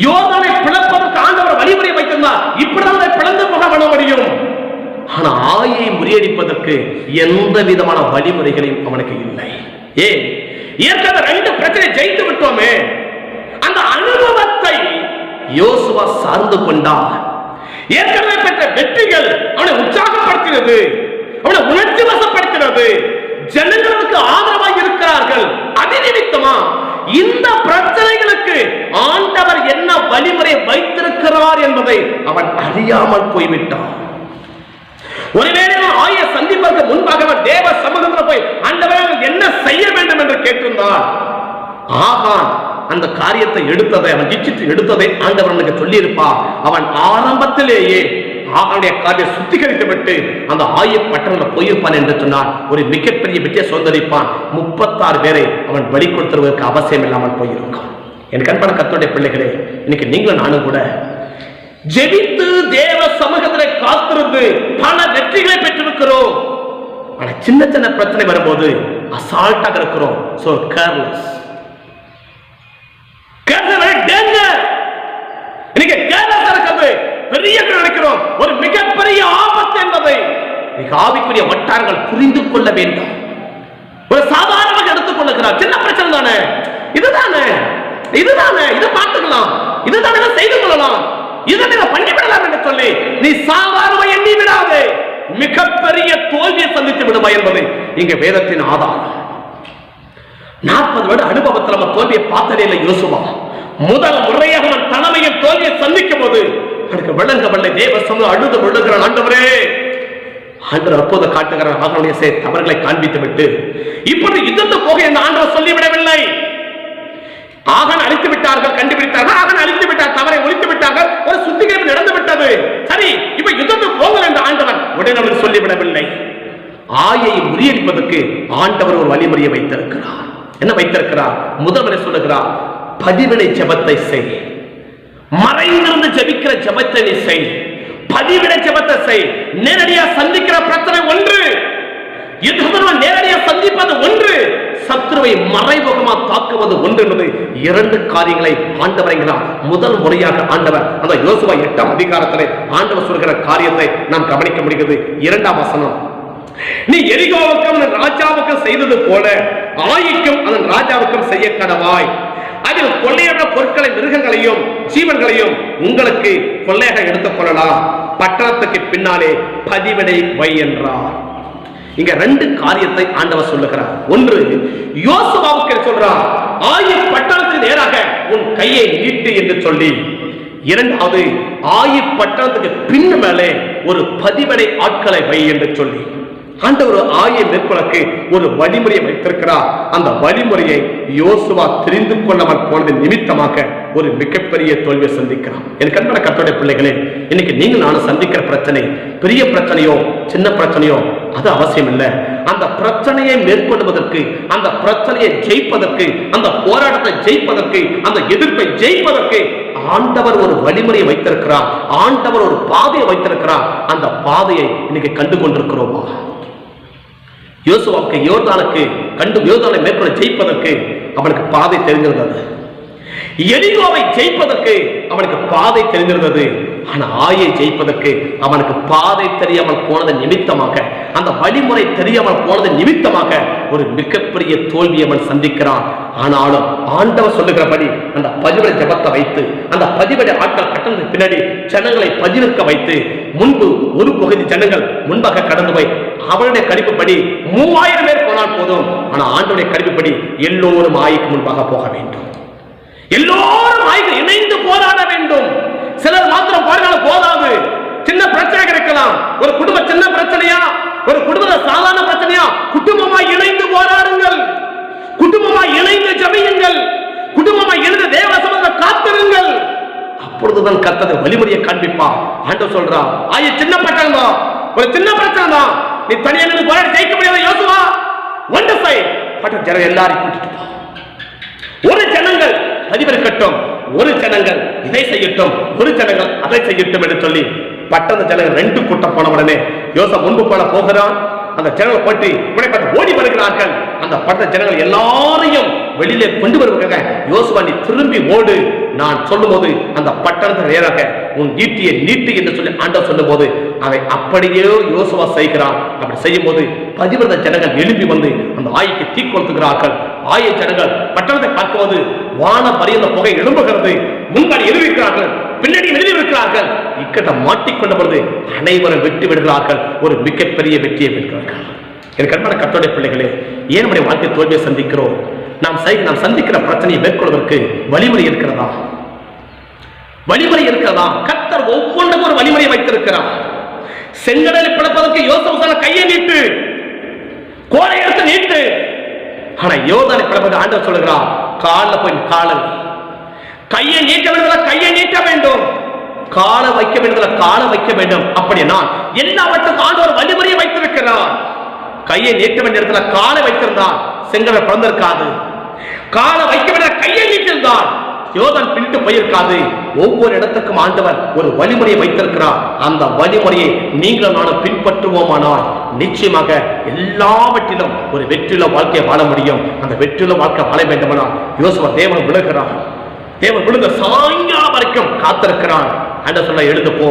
யோர்தானை பிளப்பதற்கு ஆண்டவர் வழிமுறை வைத்திருந்தார். இப்படிதான் பிளந்து போக பண்ண முடியும். ஆனா ஆயை முறியடிப்பதற்கு எந்த விதமான வழிமுறைகளையும் அவனுக்கு இல்லை. ஏற்கனவே 2 பிரச்சனை ஜெயித்து விட்டோமே, அந்த அனுபவத்தை யோசுவா சார்ந்து கொண்டார். ஏற்கனவே பெற்ற வெற்றிகள் அவனை உற்சாகப்படுத்தினது, அவனை உணர்ச்சி வசப்படுத்தினது. ஜனங்களுக்கு ஆதரவாக இருக்கிறார்கள். அதிநிமித்தமா இந்த பிரச்சனைகளுக்கு ஆண்டவர் என்ன வழிமுறை வைத்திருக்கிறார் என்பதை அவன் அறியாமல் போய்விட்டான். ஒருவேளை ஆய சந்திப்பதற்கு முன்பாக அவன் தேவ சமூகத்தில் போய் ஆண்டவர் என்ன செய்ய வேண்டும் என்று கேட்டிருந்தார். ஆகான் அந்த காரியத்தை அவன் இச்சித்து எடுத்ததை ஆண்டவனுக்கு சொல்லி இருப்பார். அவன் ஆரம்பத்திலேயே அவனுடைய காரியம் சுத்திகரித்து விட்டு அந்த பட்டணத்தில் போயிருப்பான் என்று சொன்னான். ஒரு மிகப்பெரிய வெற்றியை சொந்தரிப்பான். 36 பேரை அவன் பலி கொடுத்துருவதற்கு அவசியம் இல்லாமல் போயிருக்கான். என் கண்பான கர்த்தருடைய பிள்ளைகளே, இன்னைக்கு நீங்களும் நானும் கூட ஜெபித்து தேவ சமூகத்தில் காத்திருந்து பல வெற்றிகளை பெற்றிருக்கிறோம். ஆனா சின்ன சின்ன பிரச்சனை வரும்போது அசால்ட்டாக இருக்கிறோம். So careless. இன்னைக்கு கேர்லெஸ் இருக்கிறது பெரிய நினைக்கிறோம் ஒரு மிகப்பெரிய ஆபத்து என்பதை ஆவிக்குரிய வட்டாரங்கள் புரிந்து கொள்ள வேண்டும். ஒரு சாதாரணமாக எடுத்துக் கொள்ளுகிறார். சின்ன பிரச்சனை தானே, இதுதானே இதுதானே இதை பார்த்துக்கலாம், இதுதானே செய்து கொள்ளலாம், இதை பண்ணிவிடலாம் என்று சொல்லி நீ சாதாரண எண்ணி விடாதே, மிகப்பெரிய தோல்வியை சந்தித்து விடுவாய் என்பது இங்க வேதத்தின் ஆதாரம். 40 வருட அனுபவத்தில் நம்ம தோல்வியை பார்த்ததே இல்லை. யோசுவா முதல் முறையாக அவன் தலைமையில் தோல்வியை சந்திக்கும் போது எனக்கு விளங்கவில்லை. தேவ சமூகம் அழுது விழுகிறான். ஆண்டவரே, ஆண்டவர் அப்போது காட்டுகிறார் அவனுடைய தவறுகளை காண்பித்து விட்டு இப்பொழுது யுத்தத்து போக இந்த ஆண்டவர் சொல்லிவிடவில்லை. ஆகன் அழித்து விட்டார்கள், கண்டுபிடித்தார்கள், ஆகன் அழித்து விட்டார், தவறை ஒழித்து விட்டார்கள், ஒரு சுத்திகரிப்பு நடந்து விட்டது, சரி இப்ப யுத்தத்துக்கு போங்கள் என்று ஆண்டவர் உடனே சொல்லிவிடவில்லை. ஆயை முறியடிப்பதற்கு ஆண்டவர் ஒரு வழிமுறையை வைத்திருக்கிறார். என்ன வைத்திருக்கிறார்? முதல்வரை சொல்லுகிறார், பதிவினை ஜெபத்தை செய், மறைந்திருந்து ஜெபிக்கிற ஜெபத்தை நீ செய், பதிவினை ஜெபத்தை செய். நேரடியா சந்திக்கிற பிரச்சனை ஒன்று, நேரடியா சந்திப்பது ஒன்று, சத்துருவை மறைமுகமா தாக்குவது ஒன்று என்பது 2 காரியங்களை ஆண்டவர் முதல் முறையாக ஆண்டவர் அந்த யோசுவா 8ஆம் அதிகாரத்திலே ஆண்டவர் சொல்கிற காரியத்தை நாம் கவனிக்க முடிகிறது. 2ஆம் வசனம், நீ எரிகோவுக்கும் ராஜாவுக்கும் செய்தது போல ஆயிக்கும் அதன் ராஜாவுக்கும் செய்ய கடவாய். அதில் கொள்ளையான பொருட்களை, மிருகங்களையும் ஜீவன்களையும் உங்களுக்கு கொள்ளையாக எடுத்துக் கொள்ளலாம். பட்டணத்துக்கு பின்னாலே பதிவினை வை என்றார். இங்க 2 காரியத்தை ஆண்டவர் சொல்லுகிறார். ஒன்று, யோசுவாவுக்கு சொல்றார், ஆயி பட்டணத்துக்கு நேராக உன் கையை நீட்டு என்று சொல்லி. இரண்டாவது, ஆயி பட்டணத்துக்கு பின் மேலே ஒரு பதிவினை ஆட்களை வை என்று சொல்லி ஆண்டவர் ஆயை மேற்கொள்ளக்கு ஒரு வழிமுறையை வைத்திருக்கிறார். அந்த வழிமுறையை யோசுவா தெரிந்து கொள்ளாமல் போனது நிமித்தமாக ஒரு மிகப்பெரிய தோல்வியை சந்திக்கிறான். எனக்கு அன்பான கர்த்தருடைய பிள்ளைகளே, இன்னைக்கு நீங்க நானும் சந்திக்கிற பிரச்சனை பெரிய பிரச்சனையோ சின்ன பிரச்சனையோ அது அவசியம் இல்லை. அந்த பிரச்சனையை மேற்கொள்வதற்கு, அந்த பிரச்சனையை ஜெயிப்பதற்கு, அந்த போராட்டத்தை ஜெயிப்பதற்கு, அந்த எதிர்ப்பை ஜெயிப்பதற்கு ஆண்டவர் ஒரு வழிமுறையை வைத்திருக்கிறார். ஆண்டவர் ஒரு பாதையை வைத்திருக்கிறார். அந்த பாதையை இன்னைக்கு கண்டு கொண்டிருக்கிறோமா? யோசுவாவுக்கு யோர்தானை மேற்கொள்ள ஜெயிப்பதற்கு அவனுக்கு பாதை தெரிந்திருந்தது. எரிகோவை ஜெயிப்பதற்கு அவனுக்கு பாதை தெரிந்திருந்தது. ஆனா ஆயை ஜெயிப்பதற்கு அவனுக்கு பாதை தெரியாமல் போனது நிமித்தமாக, அந்த வழிமுறை தெரியாமல் போனது நிமித்தமாக ஒரு மிகப்பெரிய தோல்வி அவன் சந்திக்கிறான். ஆனாலும் ஆண்டவர் சொல்லுகிறபடி அந்த பதிவிட ஜபத்தை வைத்து, அந்த பதிவிட ஆட்கள் கட்டணத்துக்கு பின்னாடி ஜனங்களை பதிவிற்க வைத்து, முன்பு ஒரு பகுதி ஜனங்கள் முன்பாக கடந்து போய் அவருடைய கணிப்புப்படி 3000 பேர் போனால் போதும். ஆனா ஆண்டவருடைய கணிப்புப்படி எல்லோரும் ஆய்க்கு முன்பாக போக வேண்டும். எல்லோரும் ஆய்க்கு இணைந்து போராட வேண்டும். சிலர் மாத்திரம் போராடாலும் போதாது. சின்ன பிரச்சனை இருக்கலாம். ஒரு குடும்ப சின்ன பிரச்சனையா, ஒரு குடும்ப சாதாரண பிரச்சனையா, குடும்பமாய் இணைந்து போராடுங்கள், குடும்பமாய் இணைந்து ஜெபியுங்கள், குடும்பமாய் இணைந்து தேவ சமூகத்தை காத்திருங்கள். அப்பொழுதுதான் கர்த்தர் வழிமுறையை காண்பிப்பார். ஆண்டவர் சொல்றார், ஆய சின்ன பிரச்சனை தான், ஒரு சின்ன பிரச்சனை தான், நீ தனியா நின்று போராடி ஜெயிக்க முடியாத யோசுவா, ஒன்று செய், பட்ட ஜனம் எல்லாரையும் கூட்டிட்டு போ. ஒரு ஜனங்கள் பதிவிருக்கட்டும், ஒரு ஜனங்கள் இதை செய்யட்டும், ஒரு ஜனங்கள் அதை செய்யட்டும் என்று சொல்லி பட்டண ஜனங்கள் 2 கூட்டம் போன உடனே யோசா முன்பு போல போகிறான். அந்த ஜனங்கள் போட்டு ஓடி வருகிறார்கள். அந்த பட்ட ஜனங்கள் எல்லாரையும் வெளியிலே கொண்டு வருவாங்க. யோசுவா, நீ திரும்பி ஓடு, நான் சொல்லும் போது அந்த பட்டணத்தில் நேராக உன் ஈட்டியை நீட்டு என்று சொல்லி ஆண்டவர் சொல்லும் போது அதை அப்படியே யோசுவா செய்கிறான். அப்படி செய்யும் போது 10 ஜனங்கள் எழுப்பி வந்து அந்த ஆய்க்கு தீ கொளுத்துகிறார்கள். ஆய ஜனங்கள் பட்டணத்தை பார்க்கும்போது வான பரியந்த புகை எழும்புகிறது. முன்னாடி எழுதியிருக்கிறார்கள், பின்னாடி எழுதியிருக்கிறார்கள். இக்கட்ட மாட்டிக்கொண்ட பொழுது அனைவரும் வெற்றி விடுகிறார்கள். ஒரு மிகப்பெரிய வெற்றியை பெறுகிறார்கள். எனக்கு அன்பான கர்த்தருடைய பிள்ளைகளே, ஏன் நம்முடைய வாழ்க்கை தோல்வியை சந்திக்கிறோம்? நாம் சந்திக்கிற பிரச்சனையை மேற்கொள்வதற்கு வழிமுறை இருக்கிறதா? வழிமுறை இருக்கிறதா? கர்த்தர் ஒவ்வொன்றுக்கும் ஒரு வழிமுறையை வைத்திருக்கிறார். செங்கடலை பிளப்பதற்கு யோசுவா கையை நீட்டு, கோலை எடுத்து நீட்டு. ஆனா யோர்தானை பிளப்பது ஆண்டவர் சொல்லுகிறார், கால போய் காலம் கையை நீட்ட வேண்டும், கையை நீட்ட வேண்டும், கால வைக்க வேண்டும், கால வைக்க வேண்டும். அப்படின்னா எல்லாவற்றுக்கும் ஆண்டவர் வழிமுறையை வைத்திருக்கிறார். கையை நீட்ட வேண்டிய இடத்துல காலை வைத்திருந்தார், செங்கடல் பிளந்திருக்காது. கால வைக்க வேண்டிய கையை நீட்டிருந்தார், யோர்தான் பின்னிட்டு போயிருக்காது. ஒவ்வொரு இடத்துக்கும் ஆண்டவர் ஒரு வழிமுறையை வைத்திருக்கிறார். அந்த வழிமுறையை நீங்களும் நானும் பின்பற்றுவோமானால் நிச்சயமாக எல்லாவற்றிலும் ஒரு வெற்றியுள்ள வாழ்க்கையை வாழ முடியும். அந்த வெற்றியுள்ள வாழ்க்கை வாழ வேண்டுமானால் யோசுவா தேவன் விழுகிறான். தேவன் விழுந்த சாயங்காலம் வரைக்கும் காத்திருக்கிறான். ஆண்டவர் சொல்ல, எழுந்து போ,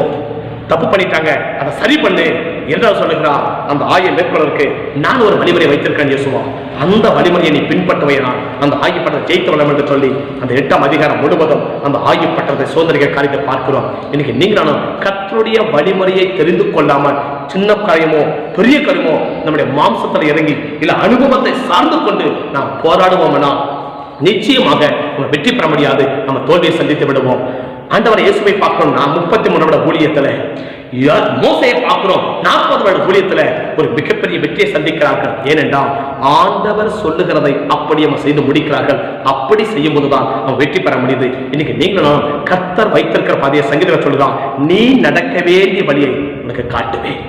தப்பு பண்ணிட்டாங்க, அதை சரி பண்ணு என்று சொல்லுகிறார். அந்த ஆயை மேற்கொள்வதற்கு நான் ஒரு வழிமுறை வைத்திருக்கேன் யோசுவா, அந்த வழிமுறையை நீ பின்பற்றுவையினால் அந்த ஆயி பட்டத்தை ஜெயித்து வரலாம் என்று சொல்லி அந்த 8ஆம் அதிகாரம் முழுவதும் அந்த ஆயி பட்டத்தை சோதனைக காரியத்தை பார்க்கிறோம். இன்னைக்கு நீங்களும் கர்த்தருடைய வழிமுறையை தெரிந்து கொள்ளாமல் சின்ன காரியமோ பெரிய காரியமோ நம்முடைய மாம்சத்தில் இறங்கி இல்ல அனுபவத்தை சார்ந்து கொண்டு நாம் போராடுவோம்னா நிச்சயமாக நம்ம வெற்றி பெற முடியாது. நம்ம தோல்வியை சந்தித்து விடுவோம். ஆண்டவர் இயேசுவை பார்க்கிறோம். நான் 33 வருட ஊழியத்துல மோசையை பார்க்கிறோம். 40 வருட ஊழியத்துல ஒரு மிகப்பெரிய வெற்றியை சந்திக்கிறார்கள். ஏனென்றால் ஆண்டவர் சொல்லுகிறதை அப்படி நம்ம செய்து முடிக்கிறார்கள். அப்படி செய்யும் போதுதான் நம்ம வெற்றி பெற முடியுது. இன்னைக்கு நீங்களும் கர்த்தர் வைத்திருக்கிற பாதையை சங்கீதத்தில் சொல்லுதான், நீ நடக்க வேண்டிய வழியை உனக்கு காட்டுவேன்.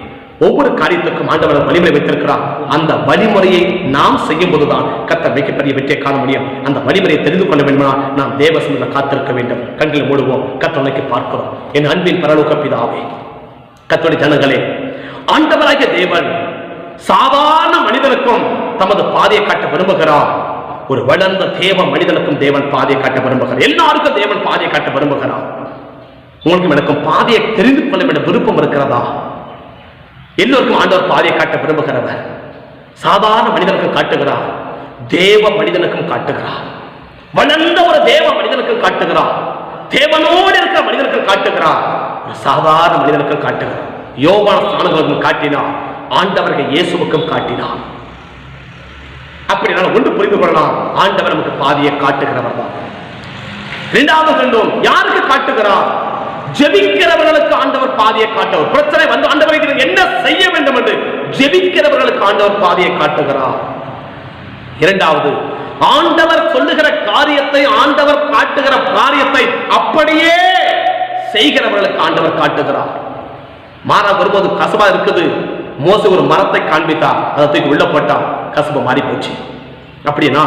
ஒவ்வொரு காரியத்துக்கும் ஆண்டவர் வழிமுறை வைத்திருக்கிறார். அந்த வழிமுறையை நாம் செய்யும் போதுதான் கர்த்தர் மிகப்பெரிய வெற்றியை காண முடியும். அந்த வழிமுறையை தெரிந்து கொள்ள வேண்டுமா நாம் தேவ சமூகத்தில் காத்திருக்க வேண்டும். கண்களை மூடுவோம், கர்த்தரை பார்க்கிறோம். என் அன்பின் பரலோக பிதாவே, கர்த்தருடைய ஜனங்களே, ஆண்டவராகிய தேவன் சாதாரண மனிதனுக்கும் தமது பாதையை காட்ட விரும்புகிறார். ஒரு வளர்ந்த தேவ மனிதனுக்கும் தேவன் பாதையை காட்ட விரும்புகிறார். எல்லாருக்கும் தேவன் பாதையை காட்ட விரும்புகிறார். உங்களுக்கும் எனக்கும் பாதையை தெரிந்து கொள்ள வேண்டிய விருப்பம் இருக்கிறதா? எல்லோருக்கும் ஆண்டவர் பாதையை காட்ட விரும்புகிறவர். சாதாரண மனிதனுக்கும் காட்டுகிறார், தேவ மனிதனுக்கும் காட்டுகிறார், வளர்ந்த ஒரு தேவ மனிதனுக்கும் காட்டுகிறார், தேவனோடு இருக்கிற மனிதனுக்கும் காட்டுகிறார், ஒரு சாதாரண மனிதனுக்கும் காட்டுகிறார். யோவான் ஸ்நானங்களுக்கும் காட்டினார், ஆண்டவர்கள் இயேசுவுக்கும் காட்டினார். அப்படி நான் ஒன்று புரிந்து கொள்ளலாம், ஆண்டவர் நமக்கு பாதையை காட்டுகிறவர் தான். இரண்டாவது கண்டோம், யாருக்கு காட்டுகிறார்? ஜெபிக்கிறவர்களுக்கு ஆண்டவர் பாதையை காட்டுவார். பிரச்சனை வந்து ஆண்டவருக்கு என்ன செய்ய வேண்டும் என்று ஜெபிக்கிறவர்களுக்கு ஆண்டவர் பாதையை காட்டுகிறார். இரண்டாவது, ஆண்டவர் சொல்லுகிற காரியத்தை, ஆண்டவர் காட்டுகிற காரியத்தை அப்படியே செய்கிறவர்களுக்கு ஆண்டவர் காட்டுகிறார். மாறா வரும்போது கசபா இருக்குது. மோசே ஒரு மரத்தை காண்பித்தா, அதை தூக்கி உள்ள போட்டா, கசபா மாறி போச்சு. அப்படின்னா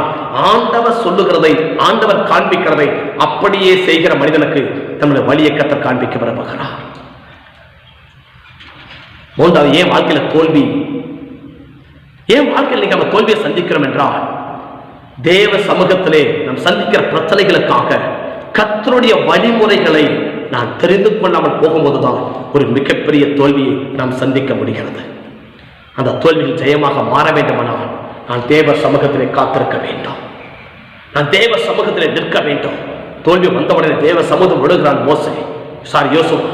ஆண்டவர் சொல்லுகிறதை, ஆண்டவர் காண்பிக்கிறதை அப்படியே செய்கிற மனிதனுக்கு தன்னுடைய வழியை கர்த்தர் காண்பிக்க விரும்புகிறார். மூன்றாவது, ஏன் வாழ்க்கையில தோல்வி? ஏன் வாழ்க்கையில் நீங்க தோல்வியை சந்திக்கிறோம் என்றால், தேவ சமூகத்திலே நாம் சந்திக்கிற பிரச்சனைகளுக்காக கர்த்தருடைய வழிமுறைகளை நாம் தெரிந்து கொள்ளாமல் போகும்போதுதான் ஒரு மிகப்பெரிய தோல்வியை நாம் சந்திக்க முடிகிறது. அந்த தோல்வியில் ஜெயமாக மாற வேண்டுமானால் நான் தேவ சமூகத்திலே காத்திருக்க வேண்டும். நான் தேவ சமூகத்திலே நிற்க வேண்டும். தோல்வி வந்தவுடனே தேவ சமூகம் விடுகிறான் மோசே, யோசுவா.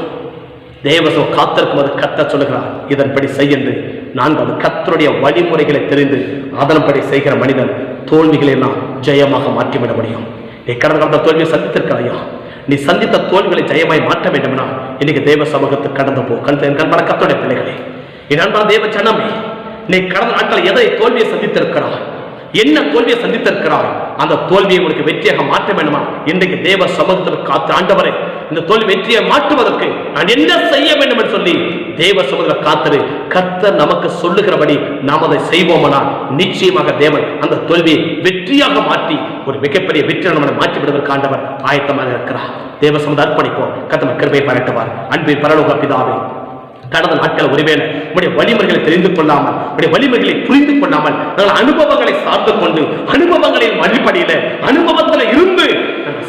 தேவ காத்திருக்கும் போது கர்த்தர் சொல்லுகிறார், இதன்படி செய் என்று. நான்காவது, கர்த்தருடைய வழிமுறைகளை தெரிந்து அதன்படி செய்கிற மனிதன் தோல்விகளை எல்லாம் ஜெயமாக மாற்றிவிட முடியும். நீ கடந்த காலத்தில் தோல்வியை சந்தித்திருக்கிறாயா? நீ சந்தித்த தோல்விகளை ஜெயமாய் மாற்ற வேண்டும்னா இன்னைக்கு தேவ சமூகத்துக்கு கடந்து போ. கண்பட கர்த்தருடைய பிள்ளைகளே, என் தேவ ஜனமே, நீ கடந்த நாட்கள் எதை தோல்வியை சந்தித்திருக்கிறாய்? என்ன தோல்வியை சந்தித்திருக்கிறாய்? அந்த தோல்வியை உங்களுக்கு வெற்றியாக மாற்ற வேண்டுமா? இன்றைக்கு தேவ சமூகத்தில் காத்து, ஆண்டவரே, இந்த தோல்வி வெற்றியை மாற்றுவதற்கு நான் என்ன செய்ய வேண்டும் என்று சொல்லி தேவ சமூகத்தில் காத்திரு. கர்த்தர் நமக்கு சொல்லுகிறபடி நாம் அதை செய்வோமானால் நிச்சயமாக தேவன் அந்த தோல்வியை வெற்றியாக மாற்றி ஒரு மிகப்பெரிய வெற்றியை நம்மளை மாற்றி விடுவதற்கு ஆண்டவர் ஆயத்தமாக இருக்கிறார். தேவ சமூகத்தை அர்ப்பணிப்போம். கர்த்தர் கிருபையை பாராட்டுவார். அன்பின் பரலோக பிதாவே, கடந்த நாட்கள் ஒருவேளை உடைய வழிமுறைகளை தெரிந்து கொள்ளாமல், உடைய வழிமுறைகளை புரிந்து கொள்ளாமல், நாங்கள் அனுபவங்களை சார்ந்து கொண்டு அனுபவங்களின் வழிபடியில அனுபவத்தில் இருந்து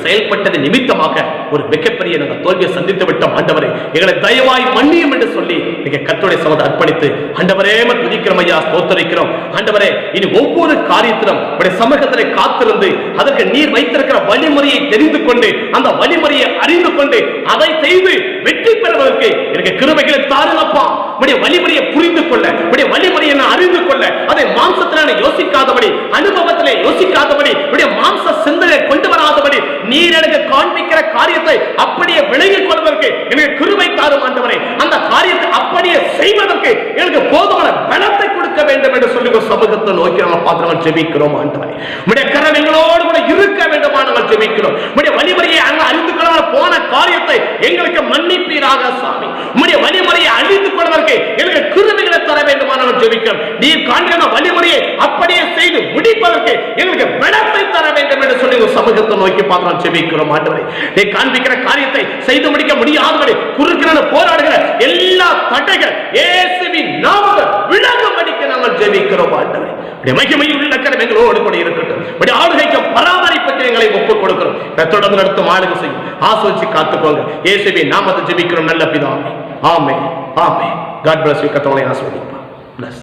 செயல்பட்டது நிமித்தமாக ஒரு மிகப்பெரிய நாங்கள் தோல்வியை சந்தித்து விட்டோம். ஆண்டவரே, எங்களை தயவாய் மன்னியும் என்று சொல்லி நீங்க கர்த்தருடைய சமூகத்தை அர்ப்பணித்து ஆண்டவரே துதிக்கிறோம் ஐயா, ஸ்தோத்திரிக்கிறோம். ஆண்டவரே, இனி ஒவ்வொரு காரியத்திலும் உடைய சமூகத்திலே காத்திருந்து அதற்கு நீர் வைத்திருக்கிற வழிமுறையை தெரிந்து கொண்டு அந்த வழிமுறையை அறிந்து கொண்டு அதை செய்து வெற்றி பெறுவதற்கு எனக்கு கிருபைகளை தாருங்கப்பா. உடைய வழிமுறையை புரிந்து கொள்ள, உடைய வழிமுறையை நான் அறிந்து கொள்ள, அதை மாம்சத்திலே யோசிக்காதபடி, அனுபவத்திலே யோசிக்காதபடி, உடைய மாம்ச சிந்தனை கொண்டு வராதபடி நீர் எனக்கு காண்பிக்கிற காரியத்தை அப்படியே விளங்கிக் கொள்வதற்கு எனக்கு கிருபை தாரும் ஆண்டவரே. அந்த காரியத்தை அப்படியே செய்வதற்கு எனக்கு போதுமான பலத்தை கொடுக்க வேண்டும் என்று சொல்லி சமூகத்தை நோக்கி நம்ம பார்த்து ஜெபிக்கிறோம். ஆண்டவரே, உடைய கரம் எங்களோடு கூட இருக்க வேண்டுமா நாங்கள் ஜெபிக்கிறோம். உடைய வழிமுறையை அங்க அறிந்து கொள்ள போன காரியத்தை எங்களுக்கு மன்னிப்பீராக சாமி. உடைய வழிமுறையை அறிந்து கொள்வதற்கு எங்களுக்கு கிருபைகளை தர வேண்டுமா நாங்கள் ஜெபிக்கிறோம். நீர் காண்கிற வழிமுறையை அப்படியே செய்து முடிப்பதற்கு எங்களுக்கு பலத்தை தர வேண்டும் என்று சொல்லி சமூகத்தை நோக்கி பார்த்து ஜெபிக்கிறோம் ஆண்டவரே. நீ காண்பிக்கிற காரியத்தை செய்து முடிக்க முடியாதபடி குறுக்கிற போராடுகிற எல்லா தடைகள் இயேசுவின் நாமத்தில் விலகும்படிக்கு நாங்கள் ஜெபிக்கிறோம் ஆண்டவரே. மகிமையுள்ள கரம் எங்களோடு கூட இருக்கட்டும். ஆளுகைக்கும் பராமரிப்புக்கு எங்களை ஒப்புக் கொடுக்கிறோம். தொடர்ந்து நடத்தும் ஆளுகை செய்யும் ஆசோசி காத்துக்கோங்க. இயேசுவின் நாமத்தை ஜெபிக்கிறோம் நல்ல பிதாவே. ஆமென் ஆமென். God bless you. கர்த்தர் உங்களை ஆசீர்வதிப்பார்.